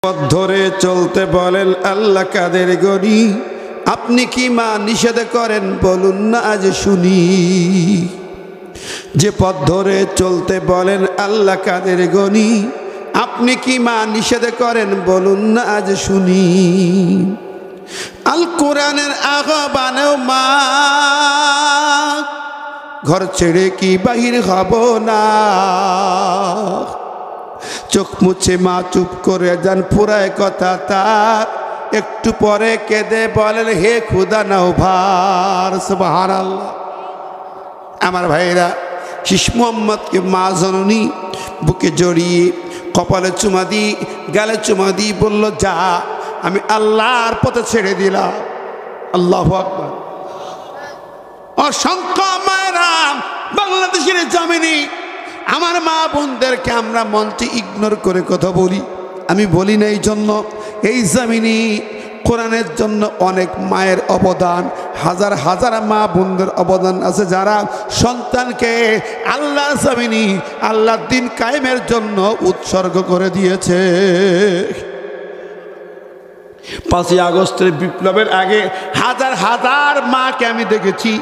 পথ ধরে চলতে বলেন আল্লাহ কাদের গনি, আপনি কি মা নিষেধ করেন বলুন না আজ শুনি। যে পথ ধরে চলতে বলেন আল্লাহ কাদের গনি, আপনি কি মা নিষেধ করেন বলুন না আজ শুনি। আল কোরআনের আহ্বানেও মা, ঘর ছেড়ে কি বাহির হব না। চোখ মুছে মা চুপ করে যান, পুরায় কথা তার। একটু পরে কেঁদে বলেন হে খুদা নাও ভার। সুবহানাল্লাহ। আমার ভাইরা, শিশু মোহাম্মদকে মা জননী বুকে জড়িয়ে কপালে চুমা দিই, গালে চুমা দিই, বলল যা আমি আল্লাহর পথে ছেড়ে দিলাম। আল্লাহু আকবার। অসংখ্য মায়েরা বাংলাদেশের জমিনে আমার মা বোনদেরকে আমরা মঞ্চে ইগনোর করে কথা বলি। আমি বলি না এই জন্য, এই জমিনে কোরআনের জন্য অনেক মায়ের অবদান, হাজার হাজার মা বোনদের অবদান আছে যারা সন্তানকে আল্লাহর জমিনে আল্লাহর দ্বীন কায়েমের জন্য উৎসর্গ করে দিয়েছে। 5ই আগস্টের বিপ্লবের আগে হাজার হাজার মাকে আমি দেখেছি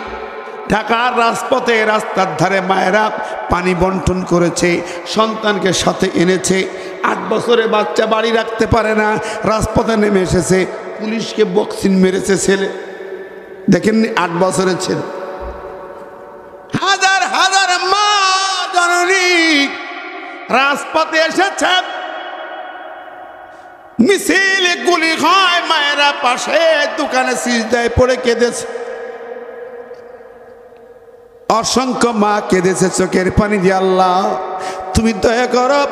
ঢাকার রাজপথে, রাস্তার ধারে মায়েরা পানি বন্টন করেছে, সন্তানকে সাথে এনেছে। 8 বছরের বাচ্চা বাড়ি রাখতে পারে না, রাজপথে নেমে এসেছে, পুলিশকে বক্সিং মেরেছে ছেলে। দেখেননি 8 বছরের ছেলে। হাজার হাজার মা জননী রাজপথে এসেছে, মিছিল গুলি হয়, মায়েরা পাশে দোকানে সিজদায় পড়ে কেঁদেছে। অসংখ্য মা কেঁদেছে চোখের পানি দিয়ে, আল্লাহ তুমি দয়া করো,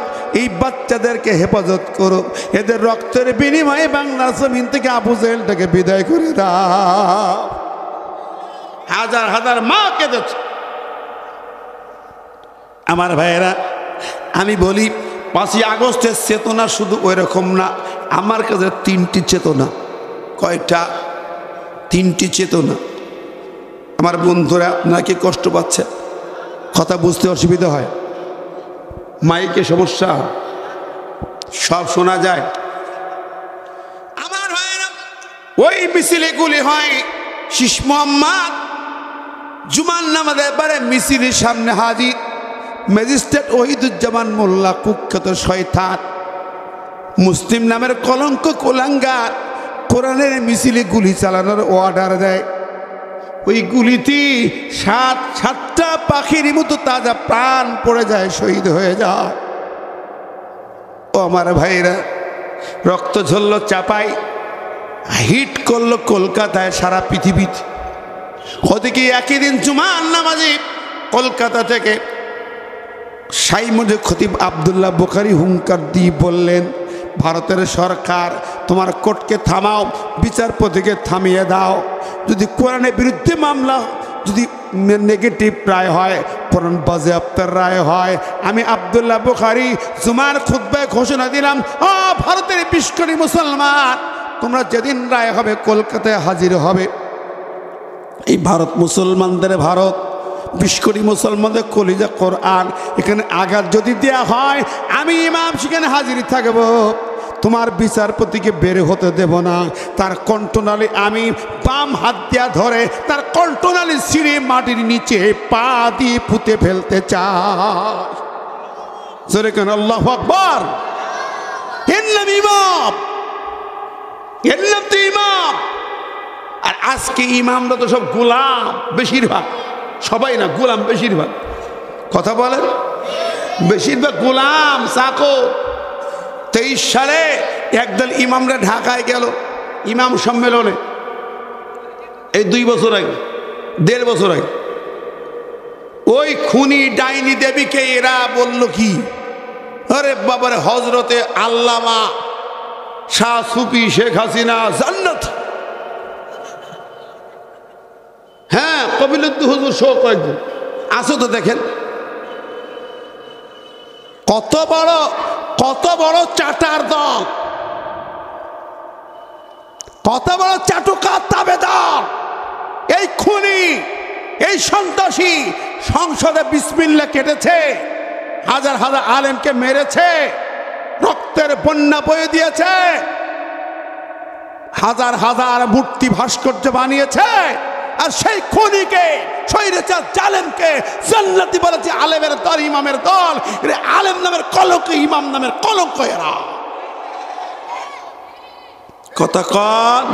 এই বাচ্চাদেরকে হেফাজত করো, এদের রক্তের বিনিময়ে বাংলার জমিন থেকে আবু জেহেলটাকে বিদায় করে দাও। হাজার হাজার মা কেঁদেছে। আমার ভাইয়েরা, আমি বলি 5ই আগস্টের চেতনা শুধু ওই রকম না, আমার কাছে 3টি চেতনা। কয়টা? 3টি চেতনা। আমার বন্ধুরা, আপনারা কি কষ্ট পাচ্ছেন? কথা বুঝতে অসুবিধা হয়? মাইকে সমস্যা, সব শোনা যায়? আমার ভাইরা, ওই মিছিলে গুলি হয়। শিশু মোহাম্মদ জুমার নামাজের পরে মিছিলের সামনে হাজির ম্যাজিস্ট্রেট ওহিদুজ্জামান মোল্লা, কুখ্যাত শয়তান, মুসলিম নামের কলঙ্ক কুলাঙ্গার, কোরআনের মিছিলে গুলি চালানোর অর্ডার দেয়। ওই গুলিতে 7টা পাখির মতো তাজা প্রাণ পড়ে যায়, শহীদ হয়ে যায়। ও আমার ভাইরা, রক্ত ঝরল চাপাই, হিট করলো কলকাতায়, সারা পৃথিবীতে। ওদিকে একই দিন জুমার নামাজে কলকাতা থেকে সাইমুদে খতিব আবদুল্লাহ বুখারী হুঙ্কার দিয়ে বললেন, ভারতের সরকার তোমার কোর্টকে থামাও, বিচারপতিকে থামিয়ে দাও। যদি কোরআনের বিরুদ্ধে মামলা যদি নেগেটিভ রায় হয়, কোরআন বাজেয়াপ্তের রায় হয়, আমি আবদুল্লাহ বুখারী জুমার খুতবায় ঘোষণা দিলাম, ও ভারতের 20 কোটি মুসলমান, তোমরা যেদিন রায় হবে কলকাতায় হাজির হবে। এই ভারত মুসলমানদের ভারত, 20 কোটি মুসলমানদের কলিজা কোরআন, এখানে আঘাত যদি দেয়া হয়, আমি ইমাম সেখানে হাজির থাকব। তোমার বিচারপতিকে বের হতে দেব না। তার কণ্ঠনালী আমি বাম হাত দিয়া ধরে তার কণ্ঠনালী ছিঁড়ে মাটির নিচে পা দিয়ে পুঁতে ফেলতে চাই। জোরে কেন আল্লাহু আকবার। এর নাম ইমাম, এর নাম তো ইমাম। আর আজকে ইমামরা তো সব গোলাম, বেশিরভাগ, সবাই না, গোলাম বেশিরভাগ। কথা বলেন, বেশিরভাগ গোলাম চাকর। 23 সালে একদল ইমামরা ঢাকায় গেল ইমাম সম্মেলনে, এই 2 বছর আগে, 1.5 বছর আগে। ওই খুনি ডাইনি দেবীকে এরা বলল কি, আরে বাবারে, হজরতে আল্লামা শাহ সুফি শেখ হাসিনা জান্নাত। হ্যাঁ, কবিলুদ্দিন হুজুর সহ কয়েকজন আসো তো, দেখেন কত বড় চাটার দল, কত বড় চাটুকার তাবেদার। এই খুনি, এই সন্ত্রাসী সংসদে বিসমিল্লাহ কেটেছে, হাজার হাজার আলেমকে মেরেছে, রক্তের বন্যা বয়ে দিয়েছে, হাজার হাজার মূর্তি ভাস্কর্য বানিয়েছে, আর সেই খুনিকে স্বৈরাচার জালেমকে জান্নাতি বলেছে আলেমের দল, ইমামের দল। এরা আলেম নামের কলঙ্ক, ইমাম নামের কলঙ্ক। এরা কথা কন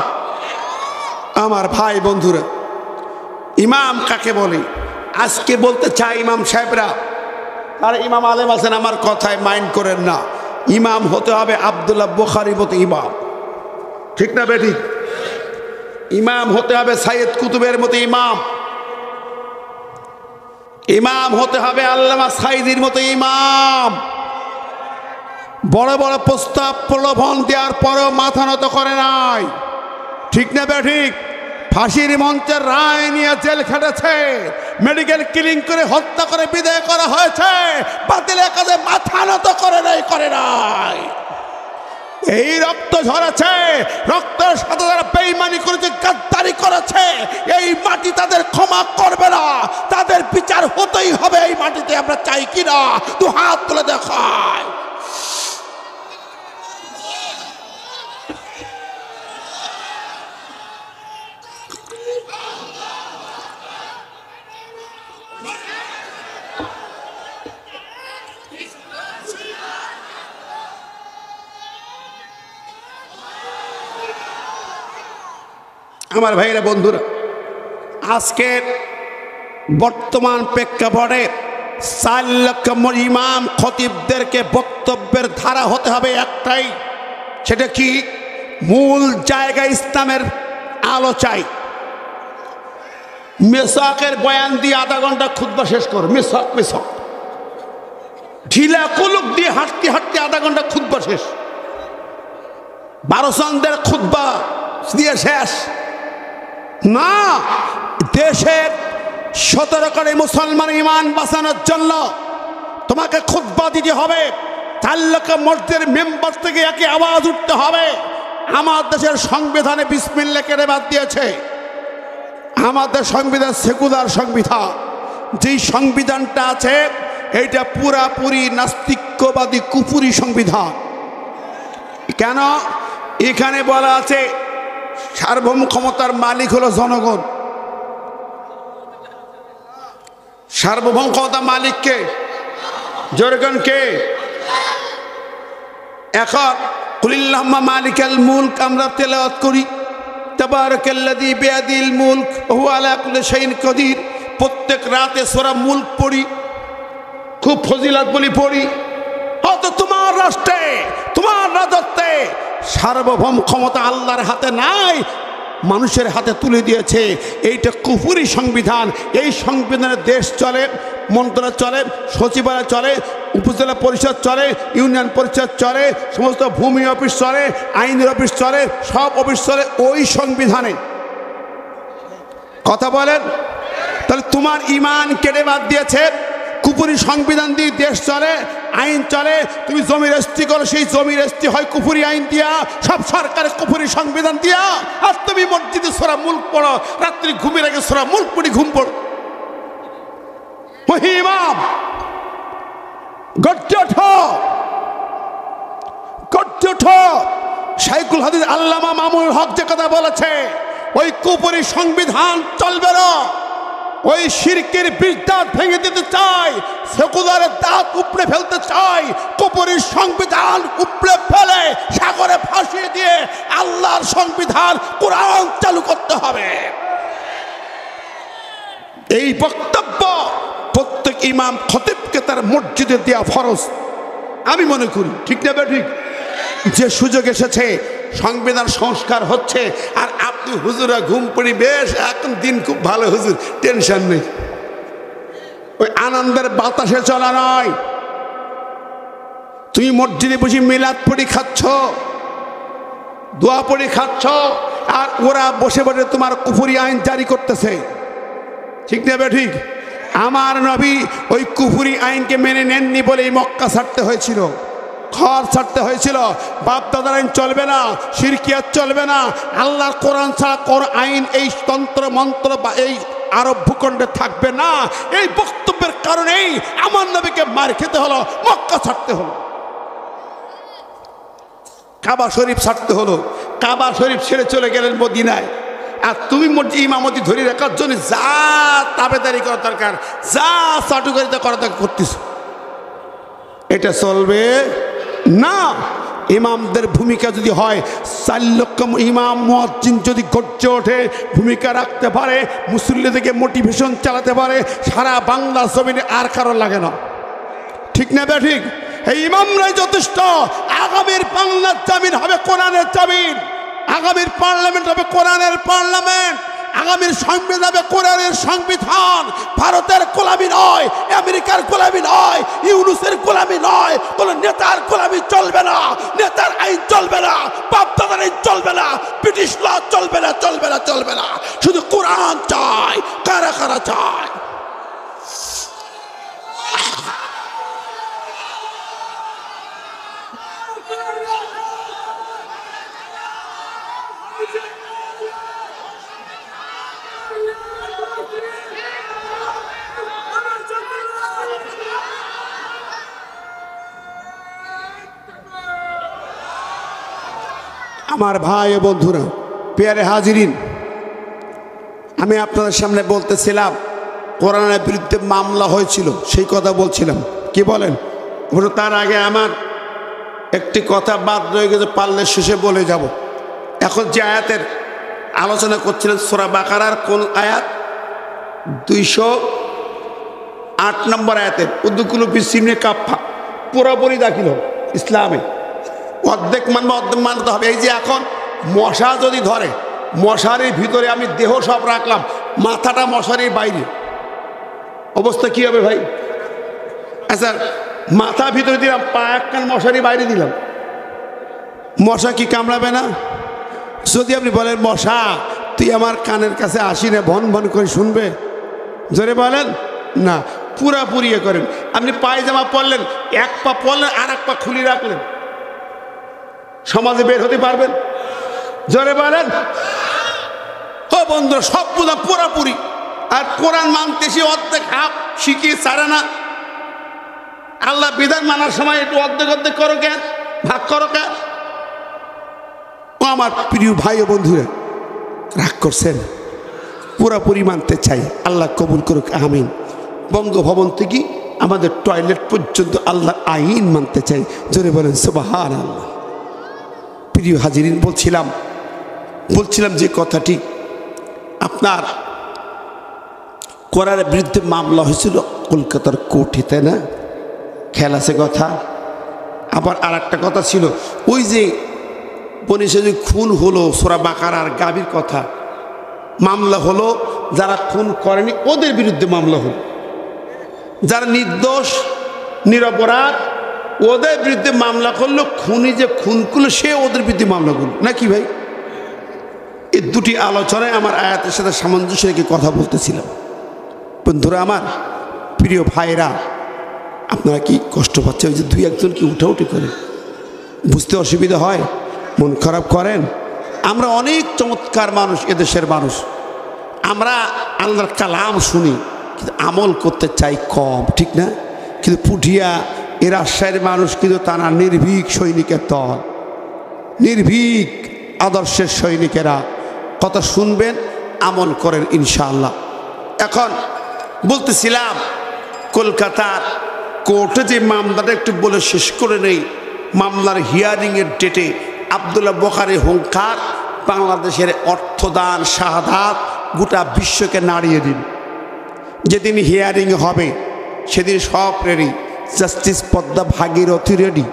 আমার ভাই বন্ধুরা। ইমাম কাকে বলে আজকে বলতে চাই ইমাম সাহেবরা, আর ইমাম আলেম আছেন, আমার কথায় মাইন্ড করেন না। ইমাম হতে হবে আব্দুল্লাহ বুখারীর মতো ইমাম, ঠিক না বেঠিক? ইমাম হতে হবে সাইয়্যিদ কুতুবের মতো ইমাম, ইমাম হতে হবে আল্লামা সাঈদীর মতো ইমাম। বড় বড় প্রস্তাব প্রলোভন দেওয়ার পরও মাথা নত করে নাই, ঠিক না বেঠিক? ফাঁসির মঞ্চের রায় নিয়ে জেল খেটেছে, মেডিকেল ক্লিনিং করে হত্যা করে বিদায় করা হয়েছে, বাতিলের কাছে মাথা নত করে নাই। এই রক্ত ঝরেছে, রক্তের সাথে যারা বেঈমানি করেছে, গাদ্দারি করেছে, এই মাটি তাদের ক্ষমা করবে না, তাদের বিচার হতেই হবে এই মাটিতে। আমরা চাই কিনা দু হাত তুলে দেখায়। আমার ভাইরা বন্ধুরা, আজকের বর্তমান প্রেক্ষাপটে 4 লক্ষ ইমাম খতিবদেরকে বক্তব্যের ধারা হতে হবে একটাই, সেটা কি? মূল জায়গায় ইসলামের আলো চাই। মেসাকের বয়ান দিয়ে আধা ঘন্টা খুতবা শেষ কর, মেসাক ঢিলা কুলুক দিয়ে হাঁটতে হাঁটতে আধা ঘন্টা খুতবা শেষ, 12 চন্দ্রের খুতবা দিয়ে শেষ না। দেশের 17 কোটি মুসলমান ইমান বাঁচানোর জন্য তোমাকে খুতবা দিতে হবে। 4 লক্ষ মসজিদের মেম্বার থেকে একই আওয়াজ উঠতে হবে। আমার দেশের সংবিধানে বিসমিল্লাহ কেটে বাদ দিয়েছে। আমাদের সংবিধান সেকুলার সংবিধান, যেই সংবিধানটা আছে এইটা পুরাপুরি নাস্তিক্যবাদী কুফুরি সংবিধান। কেন? এখানে বলা আছে সার্বভৌম ক্ষমতার মালিক হলো জনগণ। সার্বভৌম ক্ষমতার মালিককে? জনগণকে। এখন কুলিল্লাহুম্মা মালিকাল মুলক আমরা তেলাওয়াত করি, তাবারাকাল্লাযী বিয়াদিল মুলক ওয়া হুয়া আলা কুল্লি শাইইন কাদির। প্রত্যেক রাতে সূরা মুলক পড়ি, খুব ফজিলত বলি পড়ি। হয়তো তোমার রাষ্ট্রে, তোমার রাজত্বে সার্বভৌম ক্ষমতা আল্লাহর হাতে নাই, মানুষের হাতে তুলে দিয়েছে। এইটা কুফুরি সংবিধান। এই সংবিধানে দেশ চলে, মন্ত্রণালয় চলে, সচিবালয় চলে, উপজেলা পরিষদ চলে, ইউনিয়ন পরিষদ চলে, সমস্ত ভূমি অফিস চলে, আইনের অফিস চলে, সব অফিস চলে ওই সংবিধানে। কথা বলেন? তাহলে তোমার ইমান কেটে বাদ দিয়েছে, কুফুরি সংবিধান দিয়ে দেশ চলে, আইন চলে। তুমি জমি রেজিস্ট্রি করো, সেই জমি রেজিস্ট্রি হয় কুফুরি আইন দিয়া, সব সরকারের কুফুরি সংবিধান দিয়া। আর তুমি মসজিদে সূরা মুলক পড়ো, রাত্রি ঘুমের আগে সূরা মুলক পড়ি ঘুম পড়ো। ইমাম গর্জে ওঠো, গর্জে ওঠো। শাইখুল হাদিস আল্লামা মামুনুল হক যে কথা বলেছে, ওই কুফুরি সংবিধান চলবে না। ওই শিরকের বিষ দাঁত ভেঙে দিতে চাই, সেকুলারের দাঁত উপড়ে ফেলতে চাই, কুফুরি সংবিধান উপড়ে ফেলে সাগরে ভাসিয়ে দিয়ে আল্লাহর সংবিধান কোরআন চালু করতে হবে। এই বক্তব্য প্রত্যেক ইমাম খতিবকে তার মসজিদে দেওয়া ফরজ আমি মনে করি, ঠিক না ঠিক? যে সুযোগ এসেছে, সংবিধান সংস্কার হচ্ছে, আর আপনি হুজুরা ঘুম পড়ি, বেশ এখন দিন খুব ভালো হুজুর, টেনশন নেই। ওই আনন্দের বাতাসে চলা নয়। তুমি মসজিদে বসে মিলাদ পড়ি খাচ্ছ, দোয়া পড়ি খাচ্ছ, আর ওরা বসে বসে তোমার কুফরি আইন জারি করতেছে, ঠিক না ঠিক? আমার নবী ওই কুফরি আইনকে মেনে নেননি বলেই মক্কা ছাড়তে হয়েছিল, ঘর ছাড়তে হয়েছিল। বাপ দাদার আইন চলবে না, শিরকিয়াত চলবে না, আল্লাহর কোরআন ছাড়া কোন আইন এই তন্ত্র মন্ত্র বা এই আরব ভূখণ্ডে থাকবে না। এই বক্তব্যের কারণেই আমার নবীকে মার খেতে হলো, মক্কা ছাড়তে হলো। কাবা শরীফ ছাড়তে হলো, কাবা শরীফ ছেড়ে চলে গেলেন মদিনায়। আর তুমি ইমামতি ধরে রাখার জন্য যা তাবেদারি করা দরকার, যা চাটুকারিতা করা দরকার করতেছ, এটা চলবে না। ইমামদের ভূমিকা যদি হয়, 4 লক্ষ ইমাম মুয়াজ্জিন যদি গর্জে ওঠে, ভূমিকা রাখতে পারে, মুসল্লিদেরকে মোটিভেশন চালাতে পারে, সারা বাংলা জমিনে আর কারো লাগে না। ঠিক না বে ঠিক? এই ইমামরাই যথেষ্ট। আগামীর বাংলার জমিন হবে কোরআনের জমিন, আগামীর পার্লামেন্ট হবে কোরআনের পার্লামেন্ট, আগামীর সংবিধান হবে কোরআনের সংবিধান। ভারতের গোলামি নয়, আমেরিকার গোলামি নয়, ইউনুসের গোলামি নয়, কোন নেতার গোলামি চলবে না, নেতার আইন চলবে না, বাপদাদার আইন চলবে না, ব্রিটিশ ল চলবে না, চলবে না, চলবে না। শুধু কোরআন চাই। কারা কারা চায়? আমার ভাই ও বন্ধুরা, পেয়ারে হাজিরিন, আমি আপনাদের সামনে বলতেছিলাম কোরআনের বিরুদ্ধে মামলা হয়েছিল, সেই কথা বলছিলাম। কি বলেন? তার আগে আমার একটি কথা বাদ রয়ে গেছে, পারলে শেষে বলে যাব। এখন যে আয়াতের আলোচনা করছিলেন, সূরা বাকারার কোন আয়াত? 208 নম্বর আয়াতের উদ্দুকুলু বিসিমনে কাফা, পুরোপুরি দাখিল ইসলামে। অর্ধেক মানবে, অর্ধেক মানতে হবে। এই যে এখন মশা যদি ধরে, মশারির ভিতরে আমি দেহ সব রাখলাম, মাথাটা মশারির বাইরে, অবস্থা কি হবে ভাই? আচ্ছা, মাথা ভিতরে দিলাম, পা একখান মশারি বাইরে দিলাম, মশা কি কামড়াবে না? যদি আপনি বলেন মশা তুই আমার কানের কাছে আসি না, ভন ভন করে শুনবে? জোরে বলেন না, পুরাপুরি করেন। আপনি পায়জামা পরলেন, এক পা পরলেন, আর এক পা খুলে রাখলেন, সমাজে বের হতে পারবেন? জোরে বলেন। ও বন্ধুরা, সব বোঝা পুরাপুরি। আর কোরআন মানতেছি অর্ধেক হাফ শিখিয়ে ছাড়ে না। আল্লাহ বিধান মানার সময় একটু অর্ধেক অর্ধেক করো কেন, ভাগ করো কেন? ও আমার প্রিয় ভাই ও বন্ধুরা, রাগ করছেন? পুরাপুরি মানতে চাই, আল্লাহ কবুল করুক, আমিন। বঙ্গভবন থেকে আমাদের টয়লেট পর্যন্ত আল্লাহর আইন মানতে চাই। জোরে বলেন সুবহানাল্লাহ। প্রিয় হাজিরিন, বলছিলাম যে কথাটি, আপনার কোরআনের বিরুদ্ধে মামলা হয়েছিল কলকাতার কোর্টে, তাই না? খেয়াল আছে কথা? আবার আর একটা কথা ছিল, ওই যে বনিসে যে খুন হলো, সূরা বাকারার গাভীর কথা, মামলা হলো, যারা খুন করেনি ওদের বিরুদ্ধে মামলা হলো, যারা নির্দোষ নিরপরাধ ওদের বিরুদ্ধে মামলা করলো, খুনি যে খুন করলো সে ওদের বিরুদ্ধে মামলা করলো, নাকি ভাই? এই দুটি আলোচনায় আমার আয়াতের সাথে সামঞ্জস্য রেখে কথা বলতেছিলাম। বন্ধুরা আমার, প্রিয় ভাইরা, আপনারা কি কষ্ট পাচ্ছেন? ওই যে 2-1 কি উঠাউঠি করে, বুঝতে অসুবিধা হয়, মন খারাপ করেন? আমরা অনেক চমৎকার মানুষ, এদেশের মানুষ, আমরা আল্লাহর কালাম শুনি কিন্তু আমল করতে চাই কম, ঠিক না? কিন্তু পুঠিয়া এ রাজশাহীর মানুষ কিন্তু তারা নির্ভীক সৈনিকের দল, নির্ভীক আদর্শের সৈনিকেরা। কথা শুনবেন, আমল করেন ইনশাআল্লাহ। এখন বলতেছিলাম কলকাতার কোর্টে যে মামলাটা একটু বলে শেষ করে নেই। মামলার হিয়ারিংয়ের ডেটে আব্দুল্লাহ বোখারি হুঙ্কার, বাংলাদেশের অর্থদান শাহাদাত গোটা বিশ্বকে নাড়িয়ে দিন। যেদিন হিয়ারিং হবে সেদিন সব ready, justice Padma Bhagirathi ready,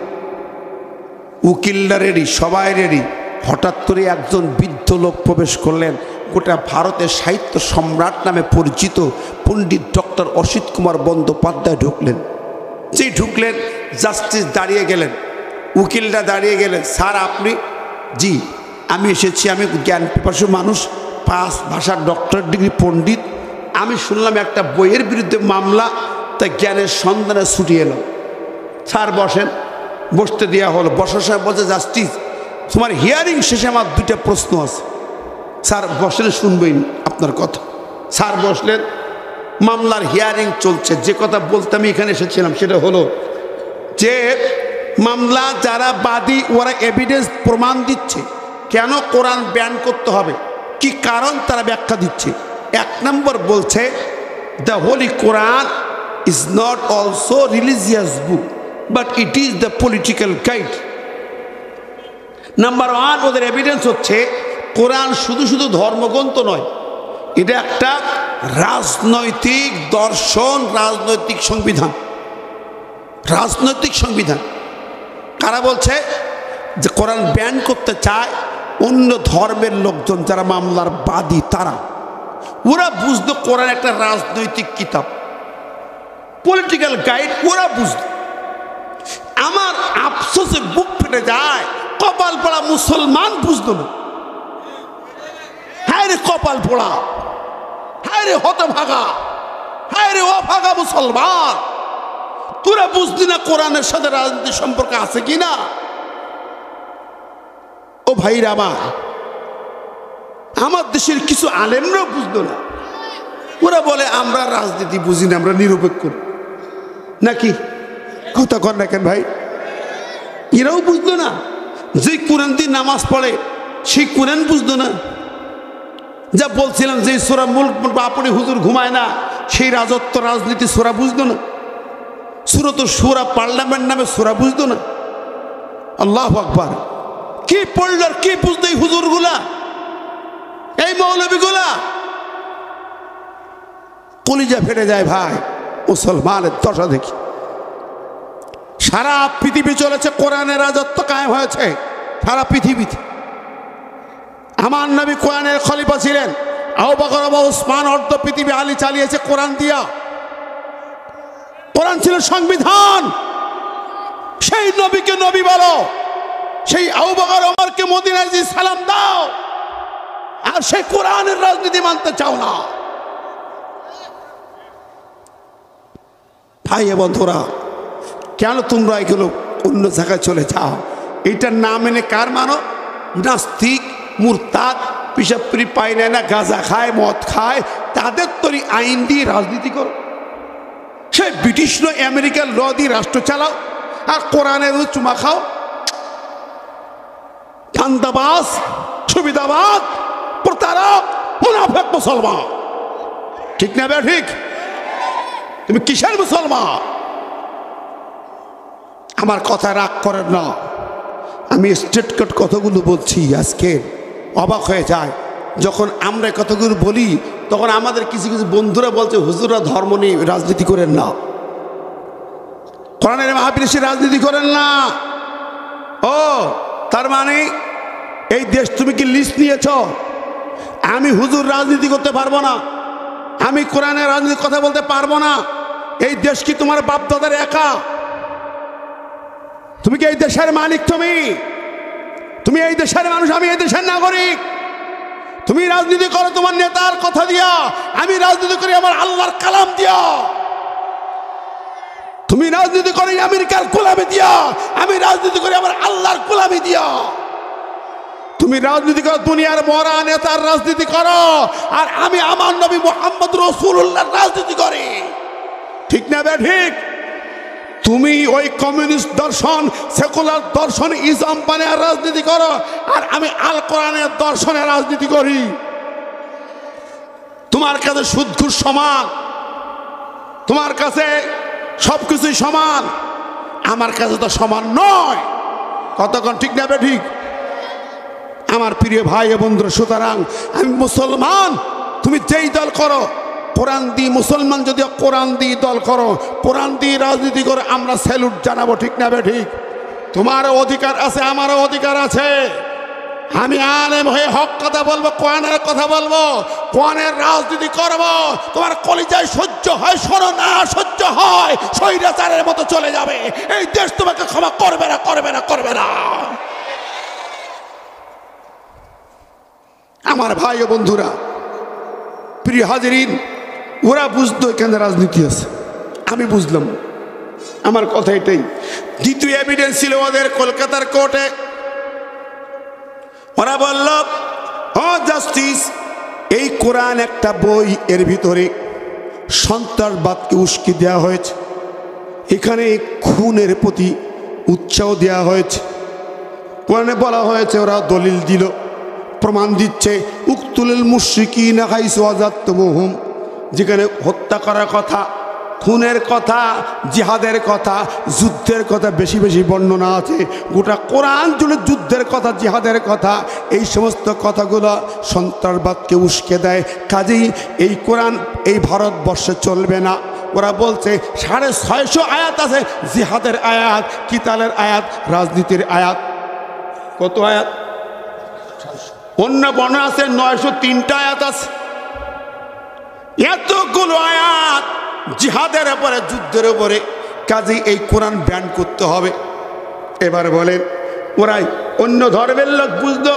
উকিলরা রেডি, সবাই রেডি। হঠাৎ করে একজন বৃদ্ধ লোক প্রবেশ করলেন, গোটা ভারতের সাহিত্য সম্রাট নামে পরিচিত পণ্ডিত ডক্টর অসিত কুমার বন্দ্যোপাধ্যায় ঢুকলেন। যেই ঢুকলেন, জাস্টিস দাঁড়িয়ে গেলেন, উকিলরা দাঁড়িয়ে গেলেন। স্যার আপনি? জি আমি এসেছি, আমি জ্ঞান পিপাসু মানুষ, 5 ভাষার ডক্টরেট ডিগ্রি পণ্ডিত। আমি শুনলাম একটা বইয়ের বিরুদ্ধে মামলা, তাই জ্ঞানের সন্ধানে ছুটি এলাম। স্যার বসেন। বসতে দেওয়া হলো। বসার সময় বলছে, জাস্টিস তোমার হিয়ারিং শেষে আমার 2টা প্রশ্ন আছে। স্যার বসলে শুনবেন আপনার কথা। স্যার বসলেন। মামলার হিয়ারিং চলছে। যে কথা বলতে আমি এখানে এসেছিলাম সেটা হলো যে মামলা যারা বাদী ওরা এভিডেন্স প্রমাণ দিচ্ছে কেন কোরআন ব্যান করতে হবে, কি কারণ তারা ব্যাখ্যা দিচ্ছে। এক নম্বর বলছে the Holi Quran is not also religious book but it is the political guide. Number one, ওদের এভিডেন্স হচ্ছে কোরআন শুধু শুধু ধর্মগ্রন্থ নয়, এটা একটা রাজনৈতিক দর্শন, রাজনৈতিক সংবিধান। রাজনৈতিক সংবিধান কারা বলছে যে কোরআন ব্যান করতে চায়? অন্য ধর্মের লোকজন যারা মামলার বাদী তারা, ওরা বুঝতো কোরআন একটা রাজনৈতিক কিতাব, পলিটিক্যাল গাইড, ওরা বুঝতো। আমার আফসোসে বুক ফেটে যায়, কপাল পোড়া মুসলমান বুঝতো না। হ্যাঁ রে কপাল পোড়া, হ্যাঁ রে হতভাগা, হ্যাঁ রে অভাগা মুসলমান, তোরা বুঝলি না কোরআনের সাথে রাজনীতির সম্পর্ক আছে কিনা? ও ভাইরা আমার দেশের কিছু আলেমরাও বুঝলো না। ওরা বলে আমরা রাজনীতি বুঝি না, আমরা নিরপেক্ষ নাকি? কথা কর না কেন ভাই? এরাও বুঝলো না যে কোরআন দিয়ে নামাজ পড়ে সেই কোরআন বুঝলো না। যা বলছিলাম যে সূরা মুলক বাপড়ে হুজুর ঘুমায় না, সেই রাজত্ব রাজনীতি সূরা বুঝলো না। সূরাত সূরা পার্লামেন্ট নামে সূরা বুঝতো না। আল্লাহু আকবার, কি পড়ল আর কি বুঝতো এই হুজুরগুলা, এই মৌলবীগুলা? কলিজা ফেটে যায় ভাই মুসলমানের দশা দেখি। সারা পৃথিবী চলেছে, কোরআনের রাজত্ব কায়েম হয়েছে সারা পৃথিবীতে। আমার নবী কোরআনের খলিফা ছিলেন, আবু বকর ওসমান, অর্ধ পৃথিবী আলী চালিয়েছে কোরআন দিয়া। কোরআন ছিল সংবিধান। সেই নবীকে নবী বলো, সেই আবু বকর ওমরকে মদিনায় যে সালাম দাও, আর সেই কোরআনের রাজনীতি মানতে চাও না। ভাই বন্ধুরা, কেন তোমরা এগুলো অন্য জায়গায় চলে যাও? এইটার নাম এনে কার মানো? নাস্তিক, মুরতাদ, পিসাবপুরি পাই নেয় না, গাঁজা খায়, মদ খায়, তাদের তৈরি আইন দিয়ে রাজনীতি করো। সে ব্রিটিশ নয় আমেরিকার ল দিয়ে রাষ্ট্র চালাও, আর কোরআনের চুমা খাও। ধান্দাবাজ, সুবিধাবাদ, প্রতারক, মুনাফিক মুসলমান। ঠিক না বে ঠিক? তুমি কিসের মুসলমান? আমার কথা রাগ করেন না, আমি স্ট্রেট কাট কথাগুলো বলছি। আজকে অবাক হয়ে যায় যখন আমরা কথাগুলো বলি, তখন আমাদের কিছু কিছু বন্ধুরা বলছে হুজুররা ধর্ম নিয়ে রাজনীতি করেন না, কোরআনের মাহফিলে রাজনীতি করেন না। ও তার মানে এই দেশ তুমি কি লিস্ট নিয়েছ? আমি হুজুর রাজনীতি করতে পারবো না, আমি কোরআনের রাজনীতির কথা বলতে পারবো না। এই দেশ কি তোমার বাপ দাদার একা? তুমি কি এই দেশের মালিক? তুমি এই দেশের মানুষ, আমি এই দেশের নাগরিক। তুমি রাজনীতি করো তোমার নেতার কথা দিয়া, আমি রাজনীতি করি আমার আল্লাহর কালাম দিয়া। তুমি রাজনীতি করো আমেরিকার গোলামি দিয়া, আমি রাজনীতি করি আমার আল্লাহর গোলামি দিয়া। তুমি রাজনীতি করো দুনিয়ার মরা নেতার রাজনীতি করো, আর আমি আমার নবী মুহাম্মদ রাসূলুল্লাহর রাজনীতি করি। ঠিক না বে ঠিক? তুমি ওই কমিউনিস্ট দর্শন, সেকুলার দর্শন, ইসলাম বানিয়ে রাজনীতি করো, আর আমি আল কোরআনের দর্শনে রাজনীতি করি। তোমার কাছে সুদ ঘুষ সমান, তোমার কাছে সবকিছুই সমান, আমার কাছে তো সমান নয়। কতক্ষণ ঠিক না বে ঠিক? আমার প্রিয় ভাই বন্ধুরা, সুতরাং আমি মুসলমান, তুমি যেই দল করো, কোরআন দিয়ে মুসলমান যদি কোরআন দিয়ে দল করো, কোরআন দিয়ে রাজনীতি করে, আমরা স্যালুট জানাবো। ঠিক না বে ঠিক? তোমারও অধিকার আছে, আমারও অধিকার আছে। আমি আলেম হয়ে হক কথা বলবো, কোরআনের কথা বলবো, কোরআনের রাজনীতি করব। তোমার কলিজায় সহ্য হয়, শোনো না সহ্য হয়, স্বৈরাচারের মতো চলে যাবে। এই দেশ তোমাকে ক্ষমা করবে না, করবে না, করবে না। আমার ভাই ও বন্ধুরা, প্রিয় হাজিরিন, ওরা বুঝতো এখানে রাজনীতি আছে, আমি বুঝলাম। আমার কথা এটাই। দ্বিতীয় এভিডেন্স ছিল ওদের কলকাতার কোর্টে। ওরা বলল, ও জাস্টিস, এই কোরআন একটা বই, এর ভিতরে সন্ত্রাসবাদকে উস্কে দেওয়া হয়েছে। এখানে খুনের প্রতি উৎসাহ দেওয়া হয়েছে। কোরআনে বলা হয়েছে, ওরা দলিল দিল, প্রমাণ দিচ্ছে, উকতুলুল মুশরিকিনা হাইসু ওয়াজাদতুমুহুম, যেখানে হত্যা করার কথা, খুনের কথা, জিহাদের কথা, যুদ্ধের কথা বেশি বেশি বর্ণনা আছে। গোটা কোরআন জুড়ে যুদ্ধের কথা, জিহাদের কথা, এই সমস্ত কথাগুলো সন্ত্রাসবাদকে উস্কে দেয়। কাজেই এই কোরআন এই ভারতবর্ষে চলবে না। ওরা বলছে 650 আয়াত আছে, জিহাদের আয়াত, কিতালের আয়াত, রাজনীতির আয়াত। কত আয়াত? অন্য বর্ণনা আছে 903টা আয়াত আছে। এতগুলো আয়াত জিহাদের উপরে, যুদ্ধের উপরে, কাজেই এই কোরআন ব্যান করতে হবে। এবার বলেন, ওরাই অন্য ধর্মের লোক বুঝলো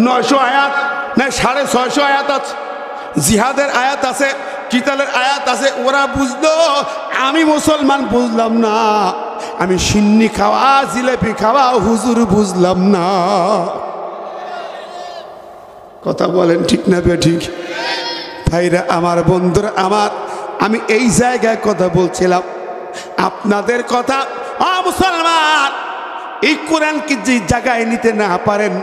900 আয়াত না 650 আয়াত আছে, জিহাদের আয়াত আছে, কিতালের আয়াত আছে, ওরা বুঝলো। আমি মুসলমান বুঝলাম না, আমি সিন্নি খাওয়া, জিলেপি খাওয়া হুজুর বুঝলাম না। কথা বলেন ঠিক না বেঠিক? ভাইরা আমার, বন্ধুরা আমার, আমি এই জায়গায় কথা বলছিলাম আপনাদের কথা। মুসলমান, এই কোরআনকে যে জায়গায় নিতে না পারেন,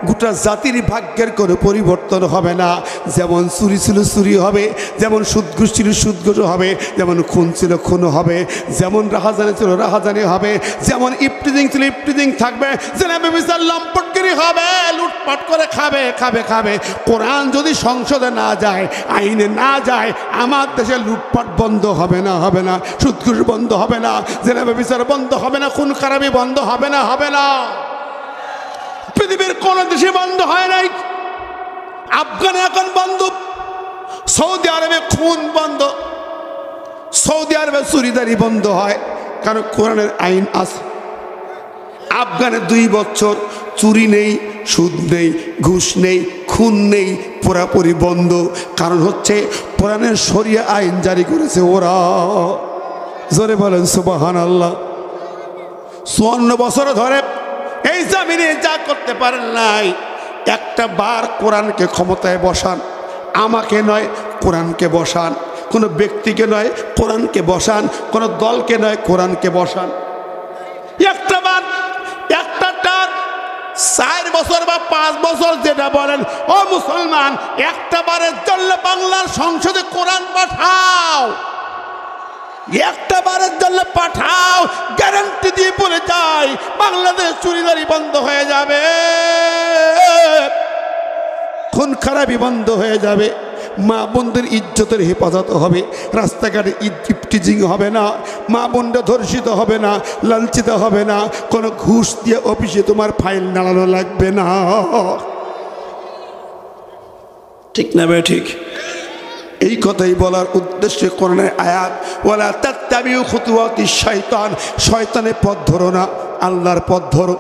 গোটা জাতির ভাগ্যের কোনো পরিবর্তন হবে না। যেমন চুরি ছিল চুরি হবে, যেমন সুদঘুষ ছিল সুদঘুষ হবে, যেমন খুন ছিল খুন হবে, যেমন রাহাজানি ছিল রাহাজানি হবে, যেমন ইফটিজিং ছিল ইফটিজিং থাকবে, যেন বিচার লম্পটগিরি হবে, লুটপাট করে খাবে খাবে খাবে। কোরআন যদি সংসদে না যায়, আইনে না যায়, আমার দেশে লুটপাট বন্ধ হবে না, হবে না, সুদঘুষ বন্ধ হবে না, যেন বিচার বন্ধ হবে না, খুন খারাপি বন্ধ হবে না, হবে না। পৃথিবীর কোন দেশে বন্ধ হয় নাই। আফগানে এখন বন্ধ, সৌদি আরবে খুন বন্ধ, সৌদি আরবে চুরিদারি বন্ধ হয়, কারণ কোরআনের আইন আছে। আফগানে 2 বছর চুরি নেই, সুদ নেই, ঘুষ নেই, খুন নেই, পুরাপুরি বন্ধ। কারণ হচ্ছে কোরআনের শরিয়া আইন জারি করেছে ওরা। জোরে বলেন সুবহানাল্লাহ। 54 বছর ধরে এই জমিনে যা করতে পারেন নাই, একটা বার কোরআনকে ক্ষমতায় বসান। আমাকে নয়, কোরআনকে বসান। কোনো ব্যক্তিকে নয়, কোরআনকে বসান। কোনো দলকে নয়, কোরআনকে বসান। একটা বার, একটা টান, 4 বছর বা 5 বছর যেটা বলেন, ও মুসলমান, একটা বারের জন্য বাংলার সংসদে কোরআন পাঠাও, একটা বারের জন্য পাঠাও। গ্যারান্টি দিয়ে বলে যাই, বাংলাদেশ চুরিদারি বন্ধ হয়ে যাবে, খুন খারাপি বন্ধ হয়ে যাবে, মা বোনদের ইজ্জতের হেফাজত হবে, রাস্তাঘাটে ইফটিজিং হবে না, মা বোনরা ধর্ষিত হবে না, লাঞ্ছিত হবে না, কোনো ঘুষ দিয়ে অফিসে তোমার ফাইল নাড়ানো লাগবে না। ঠিক না ভাই? ঠিক। এই কথাই বলার উদ্দেশ্যে কোরআনের আয়াত, ওয়ালা তাত্তাবিউ খুতুওয়াতিশ শাইতান, শয়তানের পথ ধরো না, আল্লাহর পথ ধরো।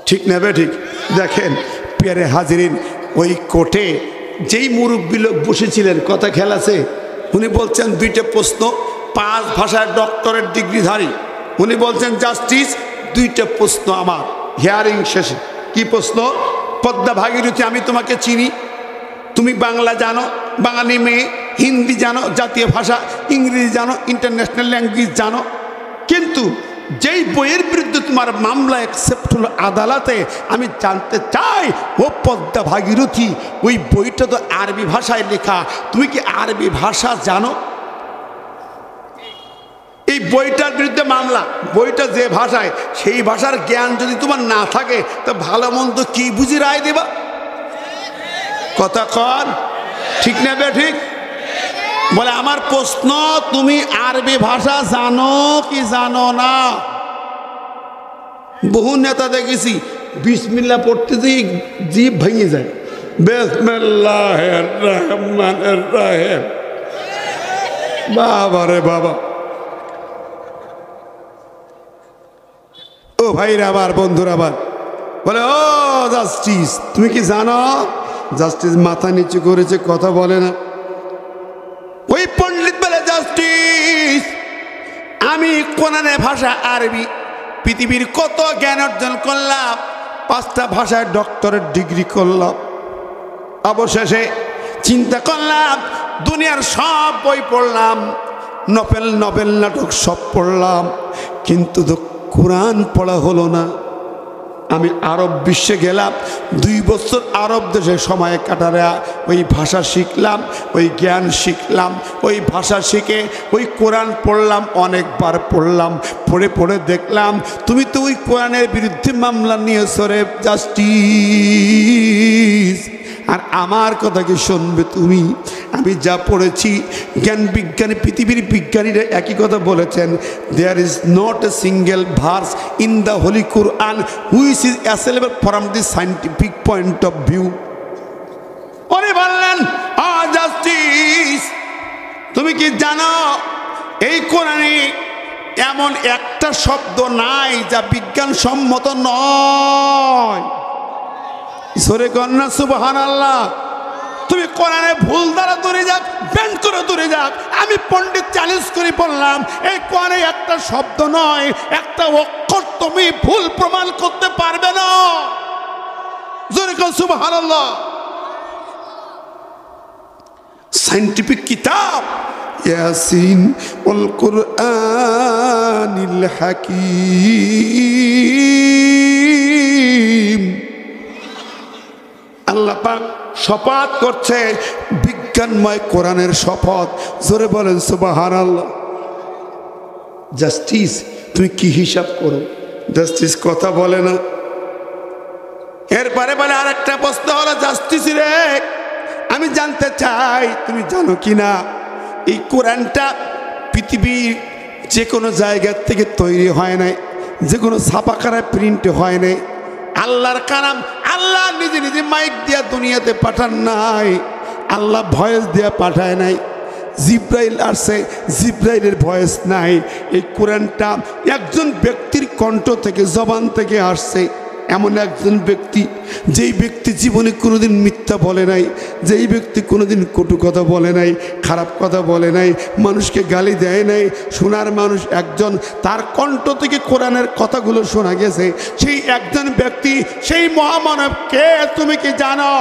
ঠিক না বে ঠিক? দেখেন প্রিয় হাজিরিন, ওই কোর্টে যেই মুরব্বী লোক বসেছিলেন, কথা খেয়াল আছে, উনি বলছেন 2টা প্রশ্ন, 5 ভাষায় ডক্টরেট ডিগ্রিধারী। উনি বলছেন, জাস্টিস, 2টা প্রশ্ন আমার হিয়ারিং শেষে। কি প্রশ্ন? পদ্মা ভাগীরথী, আমি তোমাকে চিনি, তুমি বাংলা জানো, বাঙালি মেয়ে, হিন্দি জানো, জাতীয় ভাষা, ইংরেজি জানো, ইন্টারন্যাশনাল ল্যাঙ্গুয়েজ জানো, কিন্তু যেই বইয়ের বিরুদ্ধে তোমার মামলা অ্যাকসেপ্ট হলো আদালতে, আমি জানতে চাই, ও পদ্মা ভাগীরথী, ওই বইটা তো আরবি ভাষায় লেখা, তুমি কি আরবি ভাষা জানো? এই বইটার বিরুদ্ধে মামলা, বইটা যে ভাষায়, সেই ভাষার জ্ঞান যদি তোমার না থাকে, তো ভালো মন্দ কি বুঝি রায় দেবা? কথা কন, ঠিক না বে ঠিক? বলে, আমার প্রশ্ন, তুমি আরবি ভাষা জানো কি জানো না? বহু নেতা দেখেছি বিসমিল্লাহ পড়তে দিয়ে জিভ ভেঙে যায়, বিসমিল্লাহির রহমানির রহিম। বাবা রে বাবা। ও ভাইরা আবার, বন্ধুরা আবার বলে, ও জাস্টিস, তুমি কি জানো? জাস্টিস মাথা নিচু করেছে, কথা বলে না। ওই পণ্ডিত বলে, জাস্টিস, আমি কোরআনের ভাষা আরবি, পৃথিবীর কত জ্ঞান অর্জন করলাম, 5টা ভাষায় ডক্টরেট ডিগ্রি করলাম, অবশেষে চিন্তা করলাম, দুনিয়ার সব বই পড়লাম, নোবেল নাটক সব পড়লাম, কিন্তু কোরআন পড়া হলো না। আমি আরব বিশ্বে গেলাম, 2 বছর আরব দেশে সময় কাটারে ওই ভাষা শিখলাম, ওই জ্ঞান শিখলাম, ওই ভাষা শিখে ওই কোরআন পড়লাম, অনেকবার পড়লাম। পড়ে পড়ে দেখলাম তুমি তো ওই কোরআনের বিরুদ্ধে মামলা নিয়েছো রে জাস্টিস। আর আমার কথা কি শুনবে তুমি? আমি যা পড়েছি, জ্ঞান বিজ্ঞানী, পৃথিবীর বিজ্ঞানীরা একই কথা বলেছেন, there is not a single verse in the holy Quran which is assailable from the scientific point of view. উনি বললেন, জাস্টিস, তুমি কি জানো এই কোরআনে এমন একটা শব্দ নাই যা বিজ্ঞানসম্মত নয়? সরে কন্যা সুবহানাল্লাহ। তুমি কোরআনে ভুল দ্বারা দূরে যাক, ব্যান্ড করে দূরে যাক, আমি পণ্ডিত চ্যালেঞ্জ করে বললাম এই কোরআনে একটা শব্দ নয়, একটা অক্ষর তুমি ভুল প্রমাণ করতে পারবে না। জোরে কন সুবহানাল্লাহ। সায়েন্টিফিক কিতাব ইয়াসিন ওয়াল কুরআনিল হাকীম। আল্লাহ পাক শপথ করছে বিজ্ঞানময় কোরআনের শপথ। জোরে বলেন সুবহানাল্লাহ। জাস্টিস, তুমি কি হিসাব করো? জাস্টিস কথা বলে না। এরপরে বলে আরেকটা প্রশ্ন হলো, জাস্টিস রে আমি জানতে চাই তুমি জানো কিনা এই কোরআনটা পৃথিবীর যে কোনো জায়গা থেকে তৈরি হয় নাই, যে কোনো ছাপাখানায় প্রিন্ট হয় নাই। আল্লাহর কালাম, আল্লাহ নিজে নিজে মাইক দিয়া দুনিয়াতে পাঠান নাই, আল্লাহ ভয়েস দিয়া পাঠায় নাই। জিব্রাইল আসছে, জিব্রাইলের ভয়েস নাই। এই কোরআনটা একজন ব্যক্তির কণ্ঠ থেকে, জবান থেকে আসছে। এমন একজন ব্যক্তি, যেই ব্যক্তি জীবনে কোনোদিন মিথ্যা বলে নাই, যেই ব্যক্তি কোনোদিন কটু কথা বলে নাই, খারাপ কথা বলে নাই, মানুষকে গালি দেয় নাই। শোনার মানুষ একজন, তার কণ্ঠ থেকে কোরআনের কথাগুলো শোনা গেছে। সেই একজন ব্যক্তি, সেই মহামানব কে তুমি কি জানো?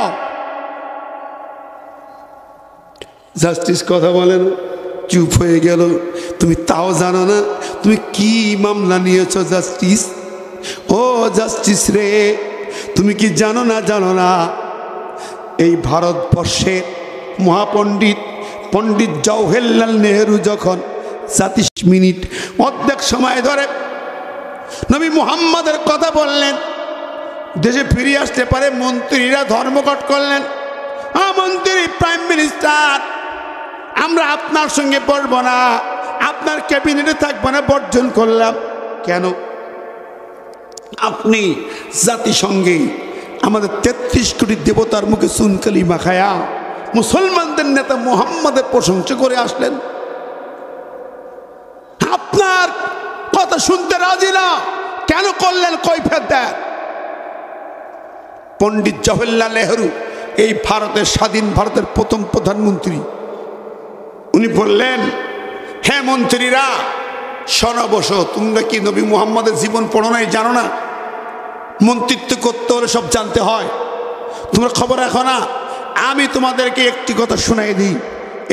জাস্টিস কথা বলেন, চুপ হয়ে গেল। তুমি তাও জানো না? তুমি কি মামলা নিয়েছো জাস্টিস? ও জাস্টিস রে, তুমি কি জানো না? জানো না এই ভারতবর্ষের মহাপণ্ডিত পণ্ডিত জওহরলাল নেহেরু যখন 30 মিনিট অর্ধেক সময় ধরে নবী মুহাম্মদের কথা বললেন, দেশে ফিরে আসতে পারে, মন্ত্রীরা ধর্মঘট করলেন। মন্ত্রী, প্রাইম মিনিস্টার, আমরা আপনার সঙ্গে পড়বো না, আপনার ক্যাবিনেটে থাকবো না, বর্জন করলাম। কেন? আপনি জাতিসংঘে আমাদের 33 কোটি দেবতার মুখে সুনকালি মাখায়া মুসলমানদের নেতা মুহাম্মাদের প্রশংসা করে আসলেন। আপনার কথা শুনতে রাজি না, কেন করলেন? কৈফিয়ত দেন। পণ্ডিত জওহরলাল নেহেরু, এই ভারতের স্বাধীন ভারতের প্রথম প্রধানমন্ত্রী, উনি বললেন, হ্যাঁ মন্ত্রীরা শোনো, বসো। তোমরা কি নবী মুহাম্মাদের জীবন পড়ো নাই? জানো না? মন্ত্রিত্ব করতে হলে সব জানতে হয়। তোমরা খবর রাখো না? আমি তোমাদেরকে একটি কথা শোনাই দিই।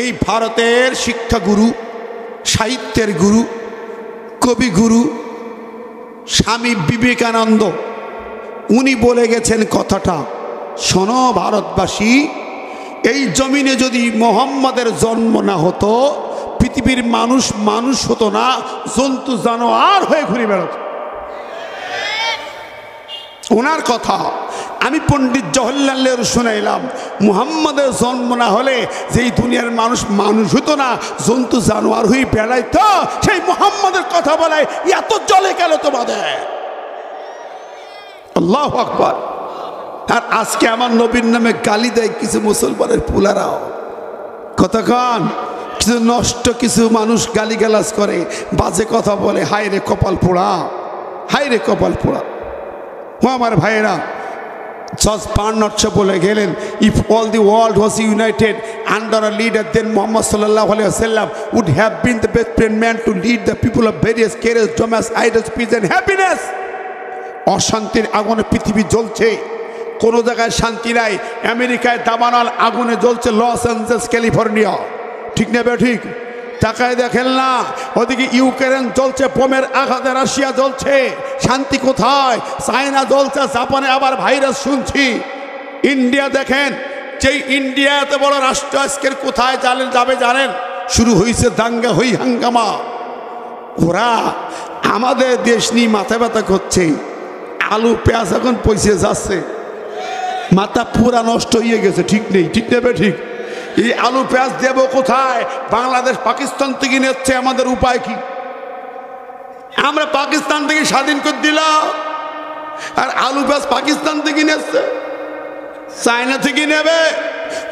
এই ভারতের শিক্ষাগুরু, সাহিত্যের গুরু, কবিগুরু স্বামী বিবেকানন্দ, উনি বলে গেছেন কথাটা, শোনো ভারতবাসী, এই জমিনে যদি মুহাম্মাদের জন্ম না হতো, পৃথিবীর মানুষ মানুষ হতো না, জন্তু জানোয়ার হয়ে ঘুরে বেড়াতো। ওনার কথা আমি পণ্ডিত জওহরলাল নেহেরু শুনাইলাম। মুহাম্মাদের জন্ম না হলে যেই দুনিয়ার মানুষ মানুষ হতো না, জন্তু জানোয়ার হয়ে বেড়াইতো, সেই মুহাম্মাদের কথা বলায় এত জলে গেল তোমাদের। আল্লাহু আকবার। আর আজকে আমার নবীর নামে গালি দেয় কিছু মুসলমানের পুলারাও। কতক্ষণ কিছু নষ্ট কিছু মানুষ গালিগালাজ করে, বাজে কথা বলে, হায় রে কপাল পোড়া, হায় রে কপাল পোড়া। ও আমার ভাইয়েরা, জর্জ বার্নার্ড শো বলে গেলেন, if all the world was united under a leader, then Muhammad সাল্লাল্লাহু আলাইহি ওয়াসাল্লাম would have been the best man to lead the people of various careers, domes, idols, peace and happiness. অশান্তির আগুনে পৃথিবী জ্বলছে, কোনো জায়গায় শান্তি নাই। আমেরিকায় দাবানল আগুনে জ্বলছে, লস অ্যাঞ্জেলস, ক্যালিফোর্নিয়া, ঠিক না বে ঠিক? তাকায় দেখেন না, ওদিকে ইউক্রেন চলছে, বোমের আঘাতে রাশিয়া জ্বলছে, শান্তি কোথায়? চায়না জ্বলছে, জাপানে আবার ভাইরাস শুনছি। ইন্ডিয়া দেখেন, যেই ইন্ডিয়া এত বড় রাষ্ট্র আজকের কোথায় যাবে জানেন? শুরু হয়েছে দাঙ্গা, হই হাঙ্গামা। ওরা আমাদের দেশ নিয়ে মাথা ব্যথা করছে। আলু পেঁয়াজ এখন পয়সা যাচ্ছে, মাথা পুরা নষ্ট হয়ে গেছে। ঠিক নেই, ঠিক নেবে ঠিক। এই আলু পেঁয়াজ দেবো কোথায়? বাংলাদেশ পাকিস্তান থেকে নিচ্ছে, আমাদের উপায় কি? আমরা পাকিস্তান থেকে স্বাধীন করে দিলাম, আর আলু পেঁয়াজ পাকিস্তান থেকে নিচ্ছে, চায়না থেকে নেবে।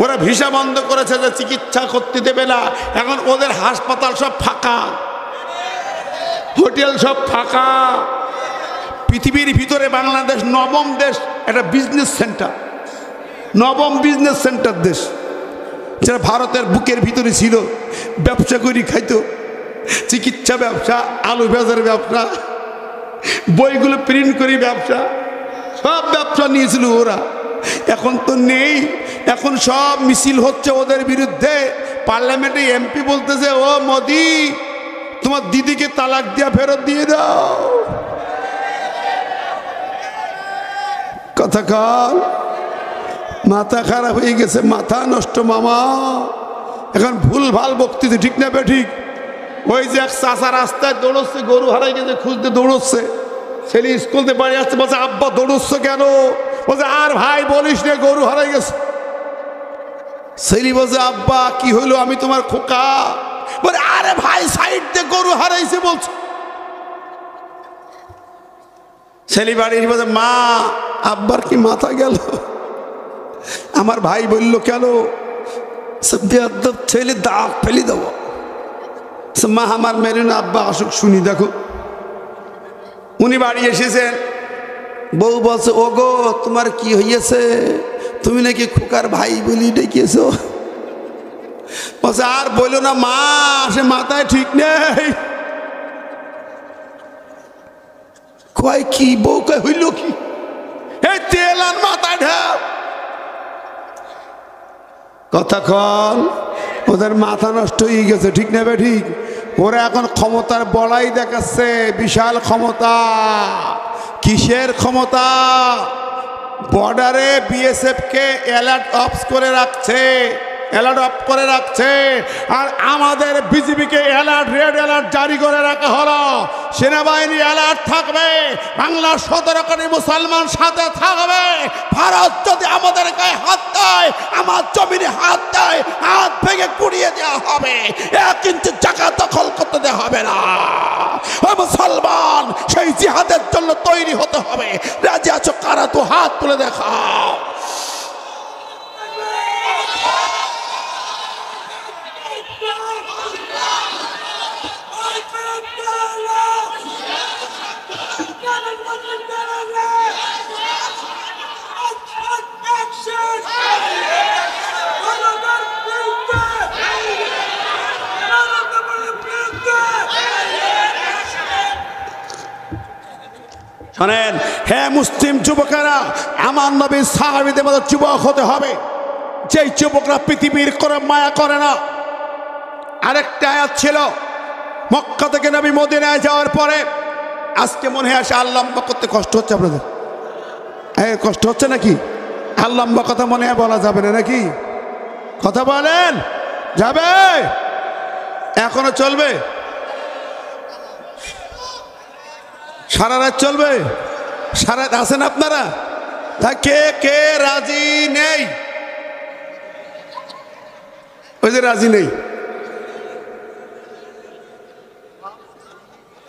ওরা ভিসা বন্ধ করেছে, যে চিকিৎসা করতে দেবে না। এখন ওদের হাসপাতাল সব ফাঁকা, হোটেল সব ফাঁকা। পৃথিবীর ভিতরে বাংলাদেশ নবম দেশ, একটা বিজনেস সেন্টার, নবম বিজনেস সেন্টার দেশ। যারা ভারতের বুকের ভিতরে ছিল, ব্যবসা করি খাইতো, চিকিৎসা ব্যবসা, আলু পেঁয়াজের ব্যবসা, বইগুলো প্রিন্ট করি ব্যবসা, সব ব্যবসা নিয়েছিল ওরা। এখন তো নেই, এখন সব মিছিল হচ্ছে ওদের বিরুদ্ধে। পার্লামেন্টে এমপি বলতেছে, ও মোদি, তোমার দিদিকে তালাক দিয়া ফেরত দিয়ে দাও। কথা কাল মাথা খারাপ হয়ে গেছে, মাথা নষ্ট মামা। এখন ভুল ভাল বক্তৃতা, ঠিক না বে ঠিক? ওই যে এক চাষা রাস্তায় দৌড়চ্ছে, গরু হারাই গেছে, খুঁজতে দৌড়চ্ছে। ছেলে স্কুলতে বাড়ি আসছে, বলছে আব্বা দৌড়চ্ছে কেন? বলছে আর ভাই বলিস রে, গরু হারাই গেছে। ছেলে বলছে আব্বা কি হইলো? আমি তোমার খোকা। বলে আরে ভাই সাইড দিয়ে গরু হারাইছে বলছে। ছেলে বাড়ি বলছে মা আব্বার কি মাথা গেল? আমার ভাই বলল কেন? ছেলে দাঁত ফেলে দেবো। মা আমার মেরে না, আব্বা আসুক শুনি। দেখো উনি বাড়ি এসেছেন, বউ বলছে ও গো তোমার কি হইয়াছে? তুমি নাকি খোকার ভাই বলি ডেকেছ। বলছে আর বললো না মা, সে মাথায় ঠিক নেই। কয় কি? বউ কয় হইল কি? এই তেল আর মাথায় ঢাল। কথা কল, ওদের মাথা নষ্ট হয়ে গেছে, ঠিক না বে ঠিক? ওরা এখন ক্ষমতার বড়াই দেখাচ্ছে, বিশাল ক্ষমতা। কিসের ক্ষমতা? বর্ডারে বিএসএফ কে অ্যালার্ট অফ করে রাখছে, অ্যালার্ট অফ করে রাখছে। আর আমাদের বিজিবিকে অ্যালার্ট, রেড অ্যালার্ট জারি করে রাখা হলো। সেনাবাহিনী অ্যালার্ট থাকবে, বাংলার 17 কোটি মুসলমান সাথে থাকবে। ভারত যদি আমাদের গায়ে হাত দেয়, আমার জমিনে হাত দেয়, হাত ভেঙে কুড়িয়ে দেওয়া হবে। কিন্তু জায়গা দখল করতে দেওয়া হবে না। ও মুসলমান, সেই জিহাদের জন্য তৈরি হতে হবে। রাজি আছো কারা? তো হাত তুলে দেখাও। শোনেন হে মুসলিম যুবকেরা, আমার নবীর সাহাবীদের মতো যুবক হতে হবে, যেই যুবকরা পৃথিবীর করে মায়া করে না। আরেকটা আয়াত ছিল, মক্কা থেকে নবী মদিনায় যাওয়ার পরে আজকে মনে হয় আসে আল্লাহ করতে কষ্ট হচ্ছে আপনাদের। কষ্ট হচ্ছে নাকি? আর লম্বা কথা মনে হয় বলা যাবে না নাকি? কথা বলেন, যাবে? এখনো চলবে? সারা রাত চলবে? সারা রাত আছেন আপনারা? কে কে রাজি নেই? ওই যে রাজি নেই,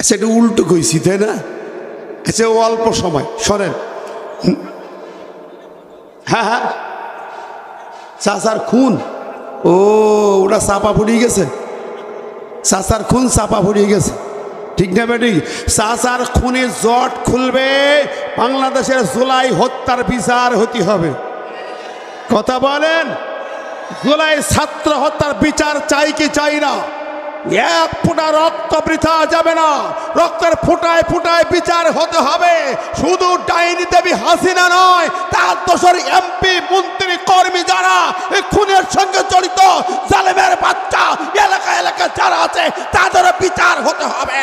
সেটা উল্টো কইছি তাই না? আচ্ছা অল্প সময় সরেন। হ্যাঁ হ্যাঁ, চাচার খুন, ও ওটা চাপা ফুরিয়ে গেছে। চাচার খুন চাপা ফুরিয়ে গেছে, ঠিক না বেটি? চাচার খুনে জট খুলবে, বাংলাদেশের জুলাই হত্যার বিচার হতে হবে। কথা বলেন, জুলাই ছাত্র হত্যার বিচার চাই কি চাই না? এক ফোঁটা রক্ত বৃথা যাবে না, রক্তের ফোঁটায় ফোঁটায় বিচার হতে হবে। শুধু ডাইনি দেবী হাসিনা নয়, তার দোষর এমপি মন্ত্রী কর্মী যারা এই খুনের সঙ্গে জড়িত, জালেমের বাচ্চা এলাকা এলাকা যারা তাদেরও বিচার হতে হবে।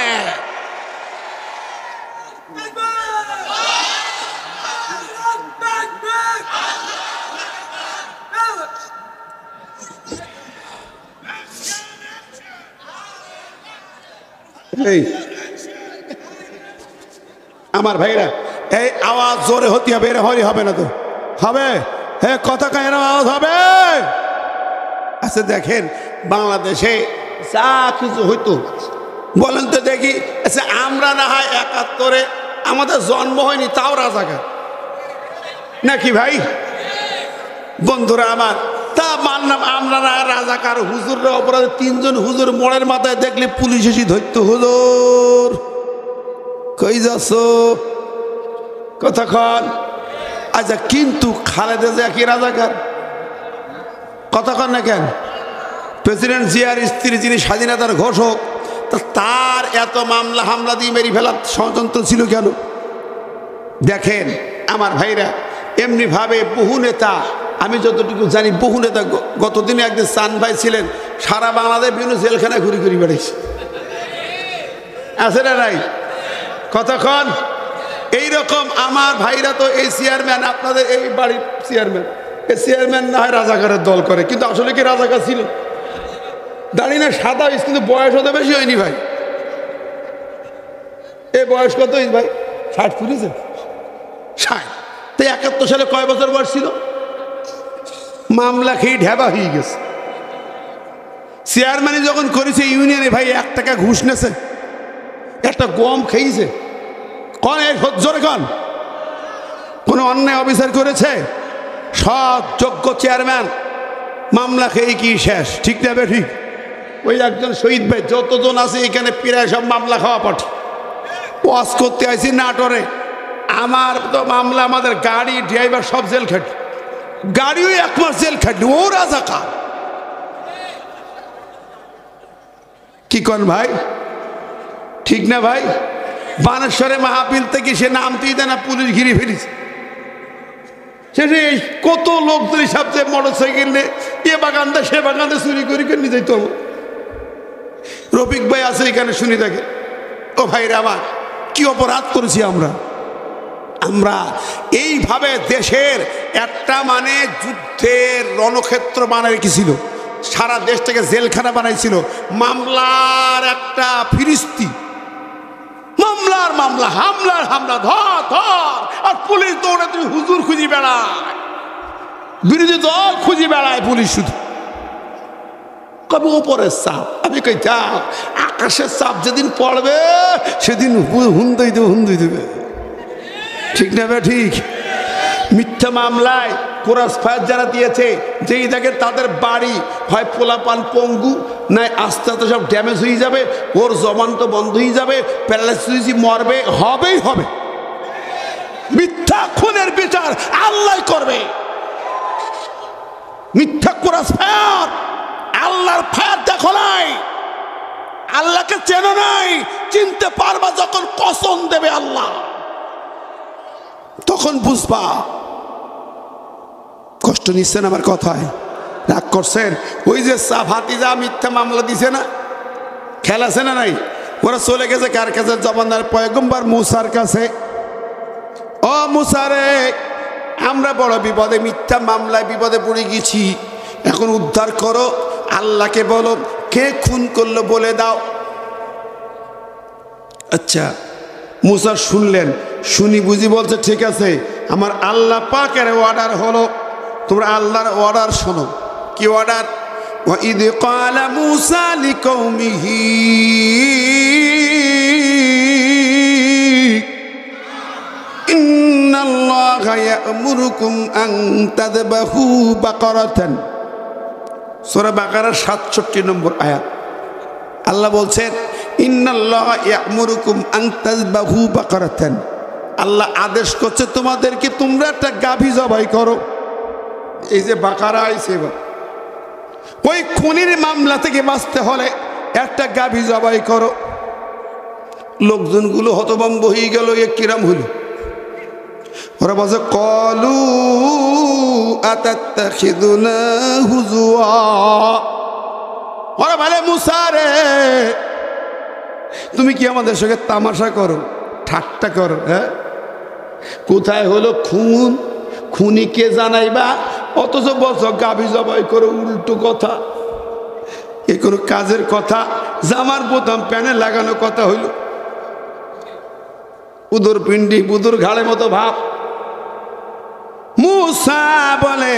আমার ভাইরা, এই আওয়াজ জোরে হতে হবে, এরা হরি হবে না তো হবে? হ্যাঁ, কথা কায়ের আওয়াজ হবে। আচ্ছা দেখেন, বাংলাদেশে যা কিছু হইতো বলেন তো দেখি। আচ্ছা, আমরা না হয় ৭১ আমাদের জন্ম হয়নি, তাও রাজাকার নাকি ভাই? বন্ধুরা আমার, তা মানলাম আমরা না রাজাকার। হুজুররা অপরাধে ৩ জন হুজুর মোড়ের মাথায় দেখলে পুলিশ এসে ধরতো, হুজুর কই যাচ্ছ, কতক্ষণ? আচ্ছা, কিন্তু খালেদা জিয়া কি রাজাকার? কতক্ষণ না কেন? প্রেসিডেন্ট জিয়ার স্ত্রী, যিনি স্বাধীনতার ঘোষক, তার এত মামলা হামলা দিয়ে মেরে ফেলার ষড়যন্ত্র ছিল কেন? দেখেন আমার ভাইরা, এমনিভাবে বহু নেতা, আমি যতটুকু জানি বহু নেতা, গতদিনে একদিন চান ভাই ছিলেন, সারা বাংলাদেশ বিভিন্ন জেলখানায় ঘুরি ঘুরি বেড়াইছে, আছে না নাই? কতক্ষণ? এইরকম আমার ভাইরা তো এই চেয়ারম্যান, আপনাদের এই বাড়ির চেয়ারম্যান, এই চেয়ারম্যান না হয় রাজাকারের দল করে, কিন্তু আসলে কি রাজাকার ছিল? দাঁড়ি না সাদা, কিন্তু বয়স হতে বেশি হয়নি ভাই। এই বয়স কত ভাই? 60 পুলিশে 60। তো ৭১ সালে কয় বছর বয়স ছিল? মামলা খেয়ে ঢেবা হয়ে গেছে। চেয়ারম্যানে যখন করেছে ইউনিয়নে ভাই 1 টাকা ঘুষ নেছে, একটা গম খেয়েছে, কোন জোরে কোন কোন অন্যায় অবিচার করেছে? সৎ যোগ্য চেয়ারম্যান মামলা খেয়ে কি শেষ, ঠিক না বে ঠিক? ওই একজন শহীদ ভাই, যতজন আছে এখানে প্রায় সব মামলা খাওয়া পাঠি। ওয়াজ করতে আইছি নাটোরে, আমার তো মামলা, আমাদের গাড়ি ড্রাইভার সব জেল খাটলি, গাড়িও 1 মাস জেল খাটলি, ও রাজাকার। কি কন ভাই, ঠিক না ভাই? বানেশ্বরে মাহফিল থেকে সে নামতেই দেয় না, পুলিশ ঘিরে ফেলিস। শেষে কত লোকদের সবচেয়ে মোটর সাইকেল নিয়ে এ বাগানটা সে বাগানটা চুরি করে নিয়ে যাইতো। রফিক ভাই আছে এখানে, শুনি দেখে। ও ভাইরা আমার, কি অপরাধ করেছি আমরা? আমরা এইভাবে দেশের একটা মানে যুদ্ধের রণক্ষেত্র বানায় রেখেছিল, সারা দেশটাকে জেলখানা বানাইছিল। মামলার একটা ফিরিস্তি, মামলার মামলা, হামলার হামলা, ধর ধর, আর পুলিশ দৌড়ে তুমি হুজুর খুঁজি বেড়ায়, বিরোধী দল খুঁজি বেড়ায় পুলিশ শুধু। কবে ওপরের চাপ, আমি কই যাও, আকাশের চাপ যেদিন পড়বে সেদিন হুন্দই দেবে, হুন্দই দেবে, ঠিক না বে ঠিক? মিথ্যা মামলায় কোরাস ফায়ার যারা দিয়েছে, যেই দেখে তাদের বাড়ি হয় পোলাপান পঙ্গু, নাই আস্তে আস্তে সব ড্যামেজ হয়ে যাবে, ওর জবান তো বন্ধ হয়ে যাবে, প্যারালাইসিস মরবে, হবেই হবে। মিথ্যা খুনের বিচার আল্লাহ করবে। মিথ্যা কোরাস ফায়ার, আল্লাহর ফায়ার দেখো নাই, আল্লাহকে চেনো নাই, চিনতে পারবা যখন কসম দেবে আল্লাহ, তখন বুঝবা। কষ্ট নিচ্ছেন আমার কথায়, রাগ করছেন? ওই যে ভাতিজা মিথ্যা মামলা দিছে না, খেলা আছে না নাই? ওরা চলে গেছে কার কাছে? জমানার পয়গম্বর মুসার কাছে। ও মুসা রে, আমরা বড় বিপদে, মিথ্যা মামলায় বিপদে পড়ে গেছি, এখন উদ্ধার করো, আল্লাহকে বলো কে খুন করলো বলে দাও। আচ্ছা, মুসা শুনলেন, শুনি বুঝি বলছে ঠিক আছে, আমার আল্লাহ পাকের অর্ডার হলো, তোমরা আল্লাহর অর্ডার শোনো। কি অর্ডার? ওয়াইদ ক্বালা মূসা লিকওমিহি ইন্নাল্লাহা ইয়া'মুরুকুম আন তাযবাহু বাকারাতান। সূরা বাকারার ৬৭ নম্বর আয়াত। আল্লাহ বলছেন ইন্নাল্লাহা ইয়া'মুরুকুম আন তাযবাহু বাকারাতান, আল্লাহ আদেশ করছে তোমাদেরকে তোমরা একটা গাভী জবাই করো। এই যে বাকারা আইছে, ওই খুনির মামলা থেকে বাঁচতে হলে একটা গাভী জবাই করো। লোকজনগুলো হতভম্ব হয়ে গেল, এ কিরাম হইল? ওরা বলছে ক্বালু আতাত্তাখিযুনা হুজুয়া, ওরা বলে মুসা রে তুমি কি আমাদের সঙ্গে তামাশা করো, ঠাট্টা করো? হ্যাঁ, কোথায় হলো খুন, খুনিকে জানাইবা, অথচ বলছো গাভী জবাই করো, উল্টো কথা। এ কোনো কাজের কথা? জামার বোতাম প্যানে লাগানো কথা হইল? উদর পিন্ডি বুদুর ঘাড়ের মতো ভাব। মুসা বলে,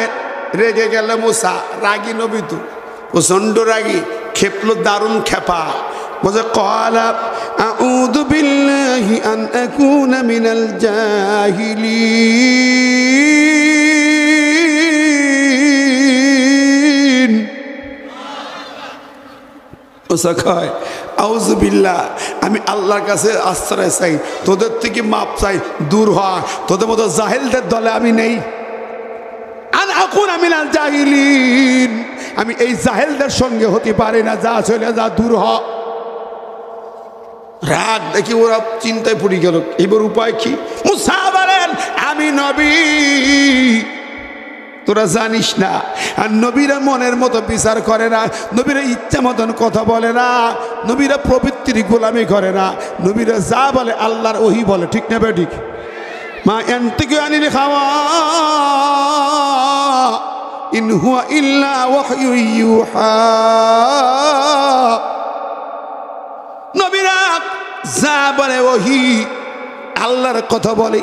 রেগে গেল মুসা, রাগী নবী তো, প্রচন্ড রাগী, খেপলো দারুণ খেপা। বলে ক্বালা আউযু বিল্লাহি আন আকুনা মিনাল জাহিলিন। মুসা কয় আউযু বিল্লাহ, আমি আল্লাহর কাছে আশ্রয় চাই, তোদের থেকে মাপ চাই, দূর হ, তোদের মতো জাহেলদের দলে আমি নেই। আন আকুনা মিনাল জাহিলিন, আমি এই জাহেলদের সঙ্গে হতে পারি না, যা চলে যা, দূর হ। রাগ দেখি ওরা চিন্তায় পড়ে গেল, এবার উপায় কি? মুসা বলেন আমি নবী, তোরা জানিস না। আর নবীরা মনের মতো বিচার করে না, নবীরা ইচ্ছা মতন কথা বলে না, নবীরা প্রবৃত্তির গোলামি করে না, নবীরা যা বলে আল্লাহর ওহী বলে, ঠিক না বেঠিক? মা ইয়ানতিকু আনিল হাওয়া ইন হুয়া ইল্লা ওয়াহয়ু ইউহা। নবীরা যা বলে ওহী, আল্লাহর কথা বলে।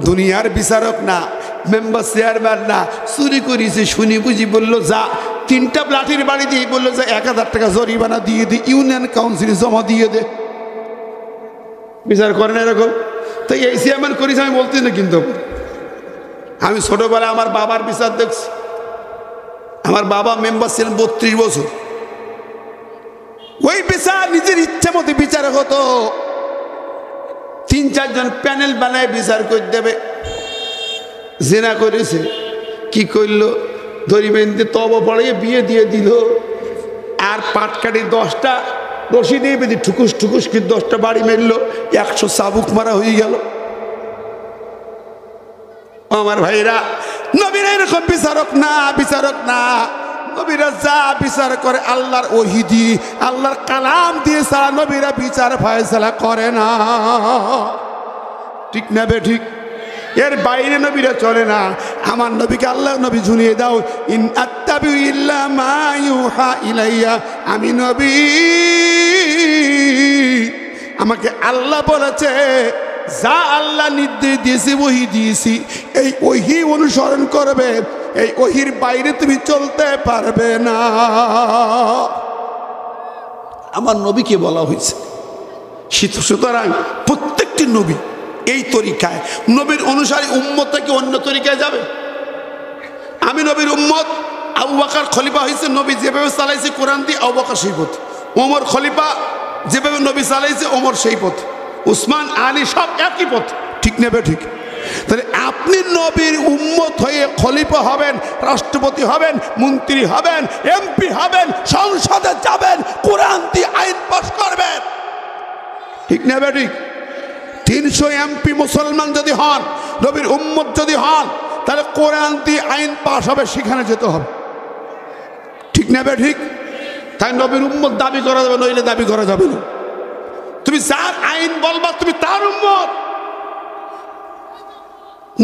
দুনিয়ার বিচারক না, মেম্বার চেয়ারম্যান না, চুরি করেছে শুনি বুঝি বললো যা, 3টা লাঠির বাড়ি দিয়ে বললো যে 1000 টাকা জরিমানা দিয়ে দে, ইউনিয়ন কাউন্সিলে জমা দিয়ে দে। বিচার করে না এরকম? তাই এই চেয়ারম্যান করিস আমি বলতে না, কিন্তু আমি ছোটবেলা আমার বাবার বিচার দেখছি। আমার বাবা মেম্বার ছিলেন 32 বছর। ওই বিচার নিজের ইচ্ছা মতো বিচার হতো, 3-4 জন প্যানেল বানায় বিচার করে দেবে। জেনা করেছে, কি করলো, দড়ি বেঁধে তব পড়িয়ে বিয়ে দিয়ে দিল, আর পাটকাঠি 10টা রশি দিয়ে বেঁধে ঠুকুস ঠুকুস কি 10টা বাড়ি মেরলো, 100 চাবুক মারা হয়ে গেল। আমার ভাইরা, নবীরা এরকম বিচারক না, বিচারক না। নবীরা যা বিচার করে আল্লাহর ওহী দিয়ে, আল্লাহর কালাম দিয়ে ছাড়া নবীরা বিচার ফয়সালা করে না, ঠিক না বে ঠিক? এর বাইরে নবীরা চলে না। আমার নবীকে আল্লাহ নবী শুনিয়ে দাও, ইন আত্তাবিউ ইল্লা মা ইউহা ইলাইয়া, আমি নবী, আমাকে আল্লাহ বলেছে, যা আল্লাহ নির্দেশ দিয়েছে ওহী দিয়েছি, এই ওহী অনুসরণ করবে, এই ওহীর বাইরে তুমি চলতে পারবে না। আমার নবীকে বলা হয়েছে। সুতরাং প্রত্যেকটি নবী এই তরিকায়, নবীর অনুসারী উম্মত কি অন্য তরিকায় যাবে? আমি নবীর উম্মত, আবু বকর খলিফা হয়েছে, নবী যেভাবে চালাইছে কোরআন দিয়ে, আবু বকর সেই পথ। ওমর খলিফা যেভাবে নবী চালাইছে, ওমর সেই পথ। উসমান, আলী সব একই পথ, ঠিক নেবে ঠিক? তাহলে আপনি নবীর উম্মত হয়ে খলিফা হবেন, রাষ্ট্রপতি হবেন, মন্ত্রী হবেন, এমপি হবেন, সংসদে যাবেন, কোরআন দিয়ে আইন পাস করবেন, ঠিক নেবে ঠিক? 300 এমপি মুসলমান যদি হন, নবীর উম্মত যদি হন, তাহলে কোরআন দিয়ে আইন পাস হবে, সেখানে যেতে হবে, ঠিক নেবে ঠিক? তাই নবীর উম্মত দাবি করা যাবে, নইলে দাবি করা যাবে না। তুমি যার আইন বলবা তুমি তার উম্মত।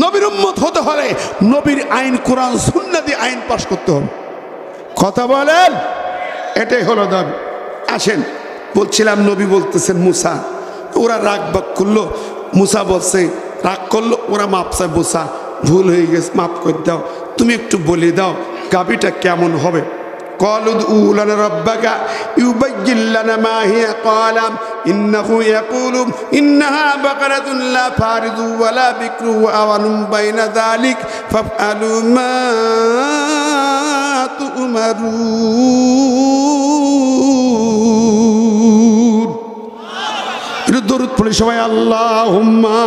নবীর উম্মত হতে হলে নবীর আইন, কোরআন সুন্নাহ দিয়ে আইন পাস করতে হবে। কথা বলেন? এটাই হলো দাবি। আসেন, বলছিলাম নবী বলতেছেন মুসা, ওরা রাগ বাগ করলো, মুসা বলছে রাগ করলো, ওরা মাপ চায়, মুসা ভুল হয়ে গেছে, মাফ করে দাও, তুমি একটু বলে দাও গাভীটা কেমন হবে। قالوا ادعوا لنا ربك يبين لنا ما هي قال إنه يقول إنها بقرة لا فارض ولا بكر وأوان بين ذلك فافعلوا ما تؤمرون. দরুদ পড়ি সবাই, আল্লাহুম্মা।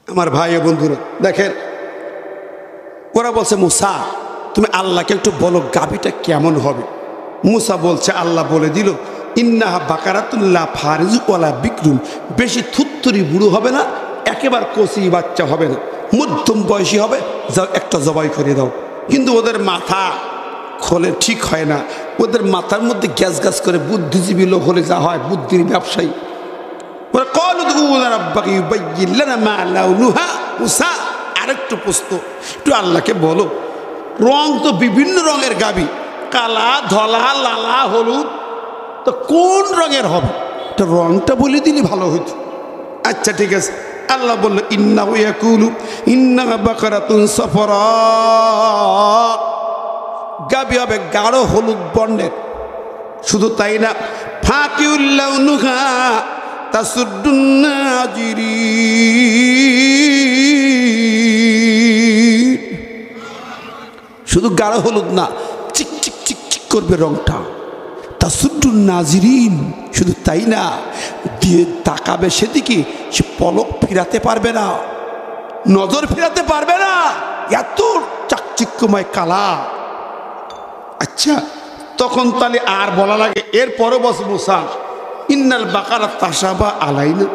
আমার ভাই ও বন্ধুরা দেখেন, ওরা বলছে মুসা তুমি আল্লাহকে একটু বলো গাভীটা কেমন হবে। মুসা বলছে আল্লাহ বলে দিল ইন্নাহা বাকারাতুল্লাহ ফারিজ ওয়ালা বিক্রুম, বেশি থুত্তুরি বুড়ো হবে না, একেবারে কচি বাচ্চা হবে না, মধ্যম বয়সী হবে, যাও একটা জবাই করে দাও। কিন্তু ওদের মাথা খোলে ঠিক হয় না, ওদের মাথার মধ্যে গ্যাস গ্যাস করে, বুদ্ধিজীবী লোক হলে যা হয়, বুদ্ধির ব্যবসায়ী। আরেকটু প্রশ্ন, একটু আল্লাহকে বলো, রং তো বিভিন্ন রঙের গাবি, কালা, ধলা, লালা, হলুদ, তো কোন রঙের হবে? তো রংটা বলে দিলে ভালো হইতো। আচ্ছা ঠিক আছে। আল্লাহ বললো ইন্নাহু ইয়াকুলু ইন্নাহা বাকারাতুন সাফরা, গাবি হবে গাঢ় হলুদ বর্ণের। শুধু তাই না, ফাকিউল লাউনুহা তাসুদ্দুন নাজিরিন, শুধু গাঢ় হলুদ না, চিক চিক চিক চিক করবে রংটা। তাসুদ্দুন নাজিরিন, শুধু তাই না, দিয়ে তাকাবে সেদিকে, সে পলক ফিরাতে পারবে না, নজর ফিরাতে পারবে না, এত চাকচিক্যময় কালা। আচ্ছা, তখন তাহলে আর বলা লাগে, এরপরে বস মুসা ইন্নাল বাকারা তাসাবা আলাইনা,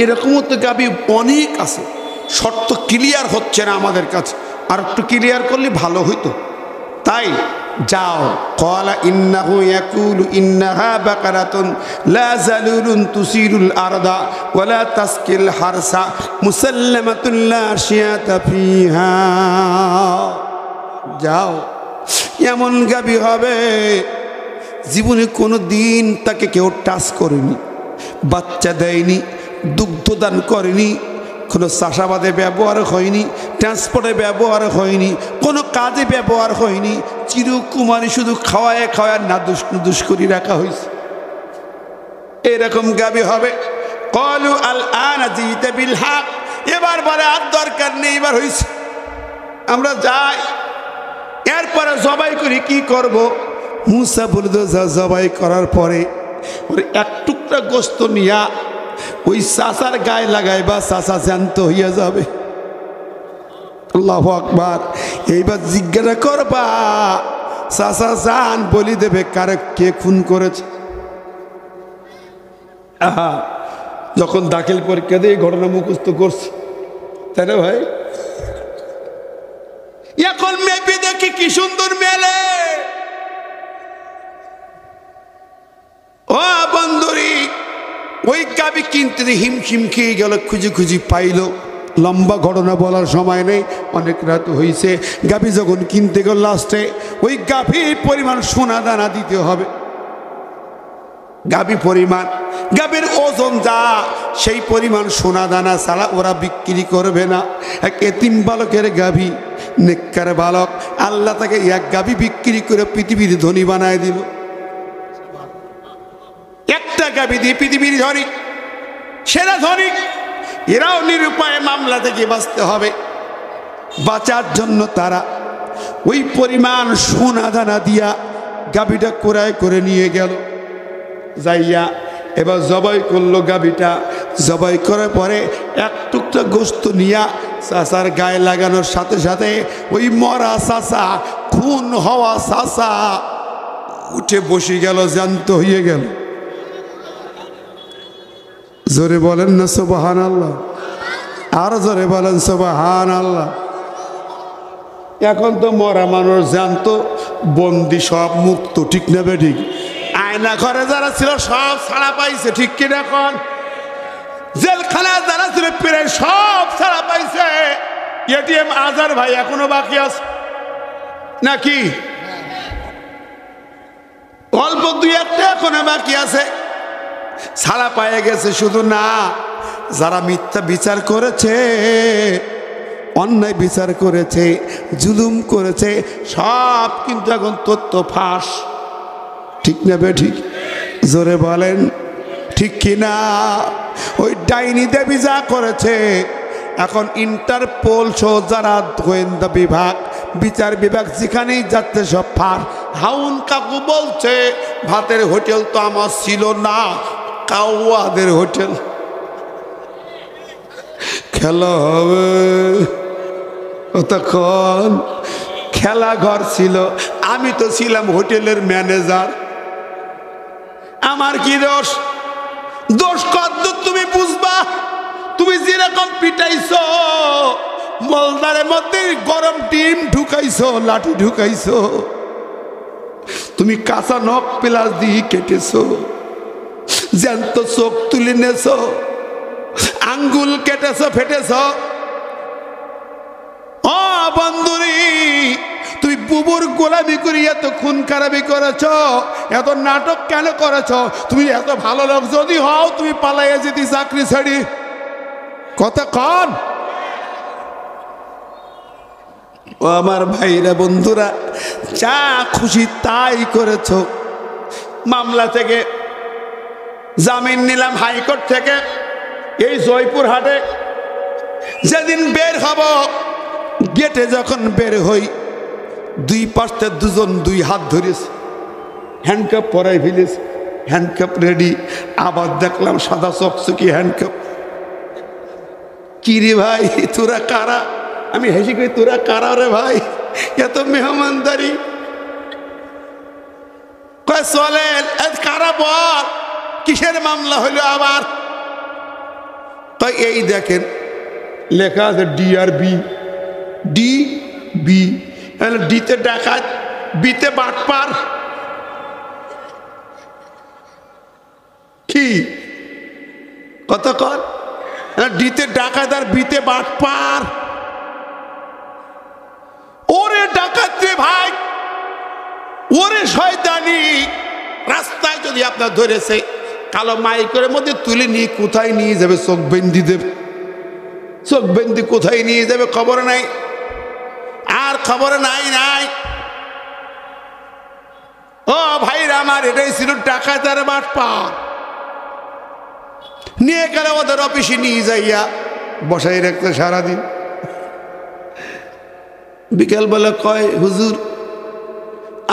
এরকমও তো গাবি অনেক আছে, শর্ত ক্লিয়ার হচ্ছে না আমাদের কাছে, আর একটু ক্লিয়ার করলে ভালো হইতো। তাই যাও, ক্বালা ইন্নাহু ইয়াকুলু ইন্নাহা বাকারাতুন লা যালুলুন তুসিরুল আরদা ওয়ালা তাসকিল হারসা মুসাল্লামাতুন লা শিয়াতা ফিহা, যাও, এমন গাবি হবে জীবনে কোনো দিন তাকে কেউ টাচ করেনি, বাচ্চা দেয়নি, দুগ্ধদান করেনি, কোনো চাষাবাদে ব্যবহার হয়নি, ট্রান্সপোর্টে ব্যবহার হয়নি, কোনো কাজে ব্যবহার হয়নি, চিরকুমারী, শুধু খাওয়ায় খাওয়ায় নাদুস নুদুস করে রাখা হয়েছে। এরকম গাবি হবে। ক্বালু আল আনা জিতা বিল হক, এবার বলে আর দরকার নেই, এবার হয়েছে, আমরা যাই, এরপরে জবাই করি, কি করব? মুসা বলে দো, জবাই করার পরে ওর এক টুকরা গোস্ত নিয়া ওই চাচার গায়ে লাগাইবা, চাচা জ্যান্ত হইয়া যাবে। আল্লাহু আকবার। এইবার জিজ্ঞাসা করবা, চাচা জান বলি দেবে কারে কে খুন করেছে। আহা, যখন দাখিল পরীক্ষা দিয়ে ঘটনা মুখস্থ করছি, তাই না ভাই? এখন মেপে দেখি কি সুন্দর মেলে। ও বন্ধুরি, ওই গাবি কিনতে হিমশিম খেয়ে গেল, খুঁজি খুঁজি পাইল। লম্বা ঘটনা বলার সময় নেই, অনেক রাত হয়েছে। গাভী যখন কিনতে গেল, লাস্টে ওই গাভীর পরিমাণ সোনা দানা দিতে হবে। গাভী পরিমাণ, গাভীর ওজন যা, সেই পরিমাণ সোনা দানা ছাড়া ওরা বিক্রি করবে না। এক এতিম বালকের গাভী, নেককার বালক, আল্লাহ তাকে এক গাভী বিক্রি করে পৃথিবীর ধনী বানায় দিল। একটা গাভী দিয়ে পৃথিবীর ধনী, সেরা ধনী। এরাও নিরুপায়, মামলা থেকে বাঁচতে হবে। বাঁচার জন্য তারা ওই পরিমাণ সোনা দানা দিয়া গাভীটা ক্রয় করে নিয়ে গেল। যাইয়া এবার জবাই করলো গাভীটা। জবাই করার পরে এক টুকরা গোস্ত নিয়া চাচার গায়ে লাগানোর সাথে সাথে ওই মরা চাচা, খুন হওয়া চাচা উঠে বসে গেল, জ্যান্ত হয়ে গেল। জোরে বলেন না সুবহানাল্লাহ, আর জোরে বলেন সুবহানাল্লাহ। এখন তো মরা মানুষ জ্যান্ত, বন্দি সব মুক্ত, ঠিক না বে ঠিক? আয়না ঘরে যারা ছিল সব ছাড়া পাইছে, ঠিক কিনা? এখন জেলখানা যারা ছিল প্রায় সব ছাড়া পাইছে। এটিএম আজার ভাই এখনো বাকি আছে নাকি? অল্প দুই একটা এখনো বাকি আছে, ছাড়া পায়ে গেছে। শুধু না, যারা মিথ্যা বিচার করেছে, অন্যায় বিচার করেছে, জুলুম করেছে, সব কিন্তু এখন তথ্য ফাঁস, ঠিক না বে ঠিক? জোরে বলেন ঠিক কিনা? ওই ডাইনি দেবী যা করেছে, এখন ইন্টারপোল সহ যারা গোয়েন্দা বিভাগ, বিচার বিভাগ যেখানেই যাচ্ছে সব ফাঁস। হাউন কাকু বলছে, ভাতের হোটেল তো আমার ছিল না, কাউয়াদের হোটেল। খেলা হবে তখন, খেলা ঘর ছিল, আমি তো ছিলাম হোটেলের ম্যানেজার। আমার কি দোষ? দোষ কদ্দূর তুমি বুঝবা? তুমি যেরকম পিটাইছো, মলদারের মধ্যে গরম ডিম ঢুকাইছো, লাঠি ঢুকাইছো, তুমি কাঁচা নখ প্লাস দিয়ে কেটেছো, জ্যান্ত চোখ তুলে নেছো, আঙ্গুল কেটেছো, ফেটেছো। ও বন্ধুরি, তুমি বুবুর গোলামি করি এত খুন খারাপি করেছ, এত নাটক কেন করেছ? তুমি এত ভালো লোক যদি হও, তুমি পালাইয়া যেতে চাকরি ছাড়ি। কথা কন। ও আমার ভাইরা বন্ধুরা, যা খুশি তাই করেছ। মামলা থেকে জামিন নিলাম হাইকোর্ট থেকে, এই জয়পুরহাটে। যেদিন বের হব, গেটে যখন বের হই, দুই পাশে দুজন দুই হাত ধরেছে, হ্যান্ডকাপ পরাই ফেলেছে, হ্যান্ডকাপ রেডি। আবার দেখলাম সাদা চকচকি হ্যান্ডকাপ। কি রে ভাই, তোরা কারা? আমি হেসে কই, তোরা কারা রে ভাই, এত মেহমানদারি? চলেন, কারা বল, কিসের মামলা হইল আবার? তাই এই দেখেন লেখা আছে DRB, DB। ডিতে ডাকাত, বিতে বাটপার। কি কত কর? ডিতে ডাকাত আর বিতে বাটপার। ওরে ডাকাত রে ভাই, ওরে শয়তানি। রাস্তায় যদি আপনার ধরেছে, কালো মাইকের মধ্যে তুলে নিয়ে কোথায় নিয়ে যাবে? চোখ বেন্দি দেবে। চোখ বেন্দি কোথায় নিয়ে যাবে খবর নাই, আর খবর নাই। ও ভাইরা আমার, এটাই ছিল ডাকাতের বাটপার। নিয়ে গেলে ওদের অফিসে নিয়ে যাইয়া বসাই রাখতে সারাদিন। বিকেলবেলা কয়, হুজুর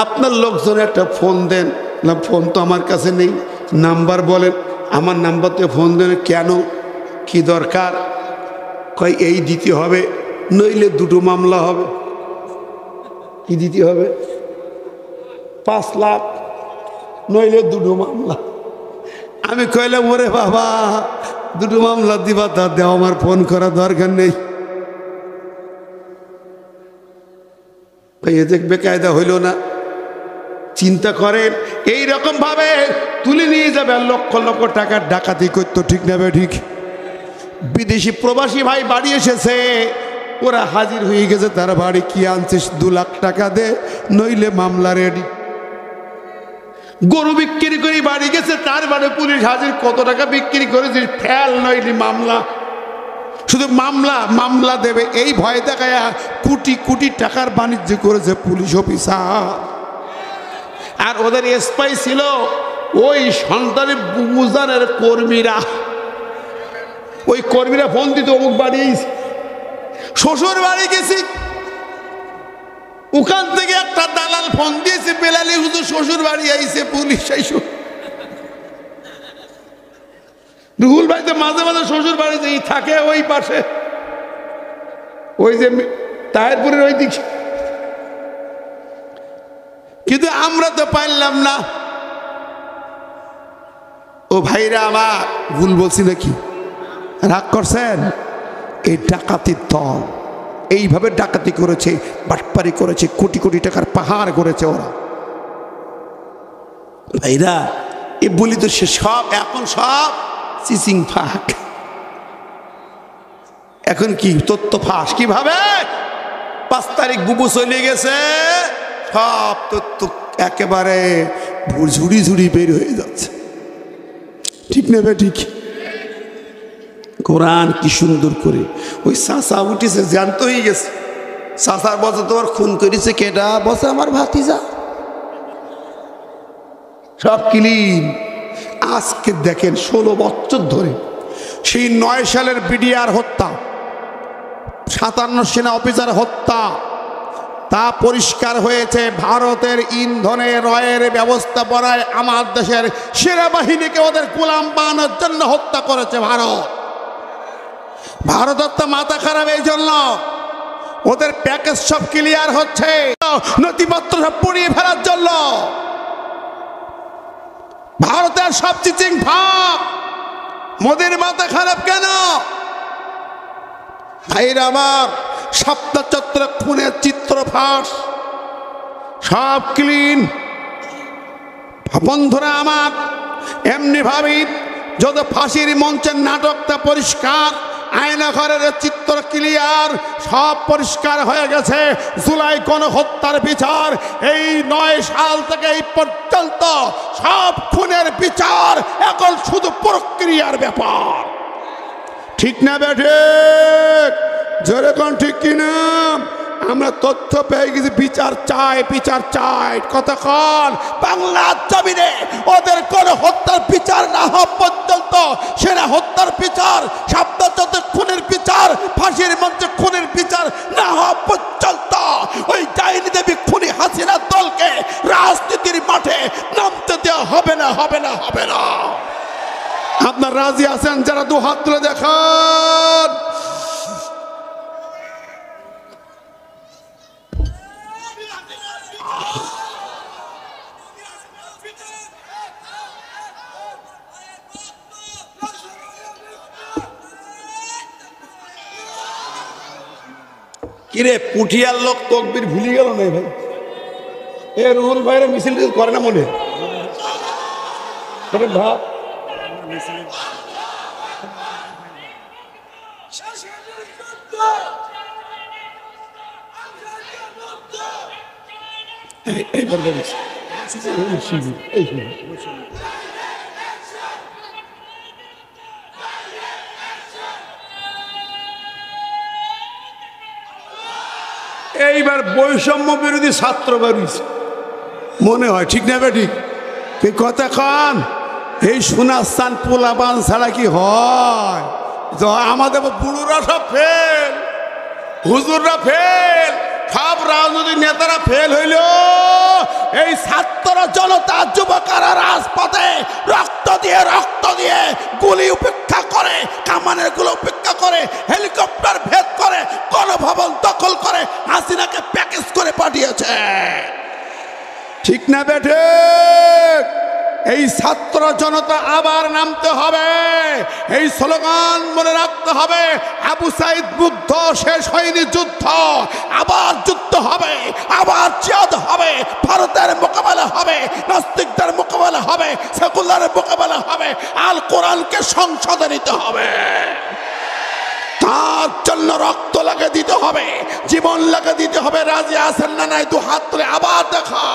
আপনার লোকজন একটা ফোন দেন। না, ফোন তো আমার কাছে নেই। নাম্বার বলেন। আমার নাম্বারতে ফোন দেন। কেন, কি দরকার? কয় এই দিতে হবে, নইলে দুটো মামলা হবে। কি দিতে হবে? 5 লাখ, নইলে দুটো মামলা। আমি কইলাম, ওরে বাবা, দুটো মামলা দিবা তা দেও, আমার ফোন করার দরকার নেই। এ দেখবে কায়দা হইল না। চিন্তা করেন, এই রকম ভাবে তুলে নিয়ে যাবে, লক্ষ লক্ষ টাকার ডাকাতি করতো। ঠিক না ঠিক? বিদেশি প্রবাসী ভাই বাড়ি এসেছে, ওরা হাজির হয়ে গেছে। তার বাড়ি কি আনছিস? 2 লাখ টাকা দে, নইলে মামলা রেডি। গরু বিক্রি করে বাড়ি গেছে, তার বাড়ি পুলিশ হাজির। কত টাকা বিক্রি করেছিস? ফেল, নইলে মামলা। শুধু মামলা মামলা দেবে এই ভয় দেখায় কোটি কোটি টাকার বাণিজ্য করেছে পুলিশ অফিসার। আর ওদের স্পাই ছিল ওই সন্তানের বুবুজানের কর্মীরা। ওই কর্মীরা ফোন দিত, অমুক বাড়ি, শ্বশুর বাড়ি গেছি। ওখান থেকে একটা দালাল ফোন দিয়েছে, বেলালি হুজুর শ্বশুর বাড়ি আইছে, পুলিশ আইসো। রুহুল ভাই তো মাঝে মাঝে শ্বশুর বাড়িতে থাকে, ওই পাশে, ওই যে তাহেরপুরের ওই দিক। কিন্তু আমরা তো পারলাম না। ও ভাইরা আমার, ভুল বলছি নাকি? রাগ করছেন? এই ডাকাতির দল এইভাবে ডাকাতি করেছে, বাটপারি করেছে, কোটি কোটি টাকার পাহাড় করেছে ওরা। ভাইরা, এ বলি তো সে সব এখন সব চিচিং ফাঁক। এখন কি তথ্য ফাঁস? কিভাবে? 5 তারিখ বুবু চলে গেছে, সব তথ্য একেবারে ঝুড়ি ঝুড়ি বের হয়ে যাচ্ছে। ঠিক নেবে? ঠিক। কোরআন কি সুন্দর করে, ওই চাষা উঠেছে, জ্যান্ত হয়ে গেছে। চাষার বছর তোমার খুন করেছে কেটা? বসে আমার ভাতিজা। সব ক্লিন। আজকে দেখেন 16 বছর ধরে সেই 9 সালের বিডিআর হত্যা, 57 সেনা অফিসার হত্যা, তা পরিষ্কার হয়েছে। ভারতের ইন্ধনে রয়ের ব্যবস্থাপনায় আমার দেশের সেনাবাহিনীকে ওদের গোলাম বানানোর জন্য হত্যা করেছে ভারত। ভারতের তো মাথা খারাপ, এই জন্য ওদের প্যাকেজ সব ক্লিয়ার হচ্ছে, নথিপত্র সব পুড়িয়ে ফেলার জন্য। ভারতের সব চিচিং ভাব, মোদির মাথা খারাপ কেন? ভাইরা আমার, সপ্তাচত্র খুনের চিত্র ফাঁস, সব ক্লিন। বন্ধুরা আমার, এমনি ভাবি যত ফাঁসির মঞ্চের নাটকটা পরিষ্কার, আয়নাঘরের চিত্র ক্লিয়ার, সব পরিষ্কার হয়ে গেছে। জুলাই গণহত্যার বিচার এই 9 সাল থেকে এই পর্যন্ত সব খুনের বিচার এখন শুধু প্রক্রিয়ার ব্যাপার। ঠিক না বেঠে? যেরকম ঠিক কিনা? আমরা তথ্য পেয়ে গেছি, বিচার চাই, বিচার চাই। কতক্ষণ বাংলার জমিনে ওদের কোন হত্যার বিচার না হওয়া পর্যন্ত, সেনা হত্যার বিচার, সাবধান খুনের বিচার, ফাঁসির মঞ্চে খুনের বিচার না হওয়া পর্যন্ত ওই ডাইনি দেবী খুনি হাসিনা দলকে রাজনীতির মাঠে নামতে দেওয়া হবে না, হবে না, হবে না। আপনার রাজি আছেন? যারা দু হাত তুলে দেখান। কিরে পুঠিয়ার লোক তকবির ভুলে গেল না ভাই? এ রুহুল ভাইরা মিছিল করে না মনে ভাব। এইবার বৈষম্য বিরোধী ছাত্র বেরিয়েছে মনে হয়, ঠিক না ঠিক? কথা কান, এই সোনাস্থান পোলাপান ছাড়া কি হয়? আমাদের বুড়োরা সব ফেল, হুজুররা ফেল, সব রাজনৈতিক নেতারা ফেল হইল। এই ছাত্র জনতা যুবকরা রাজপথে রক্ত দিয়ে গুলি উপেক্ষা করে, কামানের গুলো উপেক্ষা করে, হেলিকপ্টার ভেদ করে, গণভবন দখল করে হাসিনাকে প্যাকেজ করে পাঠিয়েছে। ঠিক না বেঠে? এই ছাত্র জনতা আবার নামতে হবে, এই স্লোগান মনে রাখতে হবে। আবু সাইদ মুগ্ধ, শেষ হয়নি যুদ্ধ, আবার যুদ্ধ হবে, আবার জিহাদ হবে, ভারতের মোকাবেলা হবে, নাস্তিকদের মোকাবেলা হবে, সেকুলারের মোকাবেলা হবে, আল কোরআনকে সংসদে নিতে হবে। তার জন্য রক্ত লাগে দিতে হবে, জীবন লাগে দিতে হবে। রাজি আছেন না নাই? দু হাত তুলে আবার দেখা।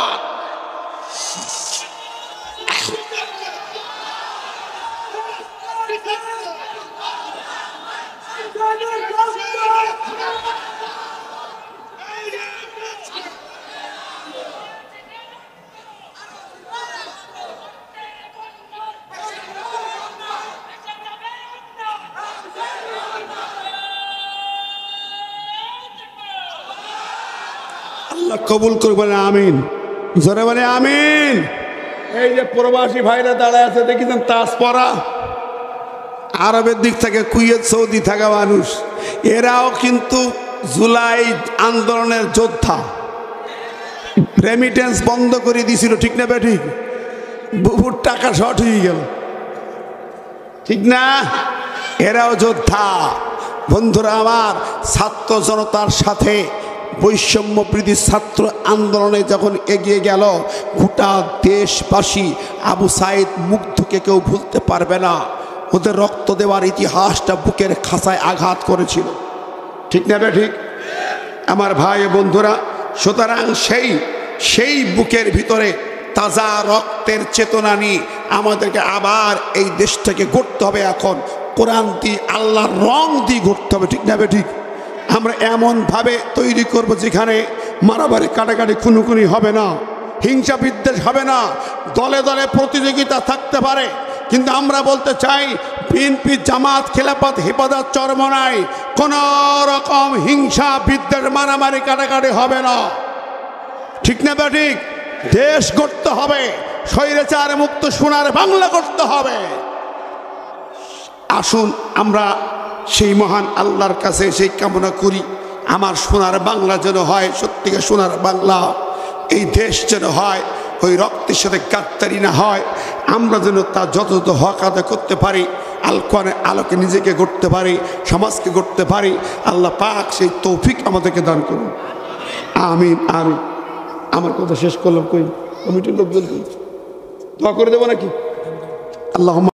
আল্লাহ কবুল করবেন, আমিন। জোরে বলে আমিন। এই যে প্রবাসী ভাইরা দাঁড়ায় আছে দেখেছেন, তাস পরা, আরবের দিক থেকে কুয়েত সৌদি থাকা মানুষ, এরাও কিন্তু জুলাই আন্দোলনের যোদ্ধা। রেমিটেন্স বন্ধ করে দিয়েছিল, ঠিক না বেঠিক? বুবুর টাকা শর্ট হয়ে গেল, ঠিক না? এরাও যোদ্ধা। বন্ধুরা আমার, ছাত্র জনতার সাথে বৈষম্য বিরোধী ছাত্র আন্দোলনে যখন এগিয়ে গেল, গোটা দেশবাসী আবু সাইদ মুগ্ধকে কেউ ভুলতে পারবে না। ওদের রক্ত দেওয়ার ইতিহাসটা বুকের খাঁচায় আঘাত করেছিল, ঠিক না ঠিক আমার ভাই বন্ধুরা? সুতরাং সেই বুকের ভিতরে তাজা রক্তের চেতনা নিয়ে আমাদেরকে আবার এই দেশটাকে গড়তে হবে। এখন কোরআন দিয়ে, আল্লাহর রং দিয়ে গড়তে হবে, ঠিক না ঠিক? আমরা এমনভাবে তৈরি করব যেখানে মারামারি, কাটাকাটি, খুনোখুনি হবে না, হিংসা বিদ্বেষ হবে না, দলে দলে প্রতিযোগিতা থাকতে পারে, কিন্তু আমরা বলতে চাই বিএনপি, জামাত, খেলাফত, হেফাজত, চরমনাই কোন রকম হিংসা বিদ্বেষ, মারামারি, কাটাকাটি হবে না, ঠিক না ঠিক? দেশ গড়তে হবে, স্বৈরাচার মুক্ত সোনার বাংলা গড়তে হবে। আসুন আমরা সেই মহান আল্লাহর কাছে সেই কামনা করি, আমার সোনার বাংলা যেন হয় সত্যিকার সোনার বাংলা, এই দেশ যেন হয় ওই রক্তের সাথে গাদ্দারি না হয়, আমরা যেন তা যথাযথ হক আদায় করতে পারি, আল কোরআনের আলোকে নিজেকে গড়তে পারি, সমাজকে গড়তে পারি। আল্লাহ পাক সেই তৌফিক আমাদেরকে দান করুন। আমিন আমিন। আমার কথা শেষ করলাম। কই কমিটির লোকজন দোয়া করে দেবো নাকি? আল্লাহ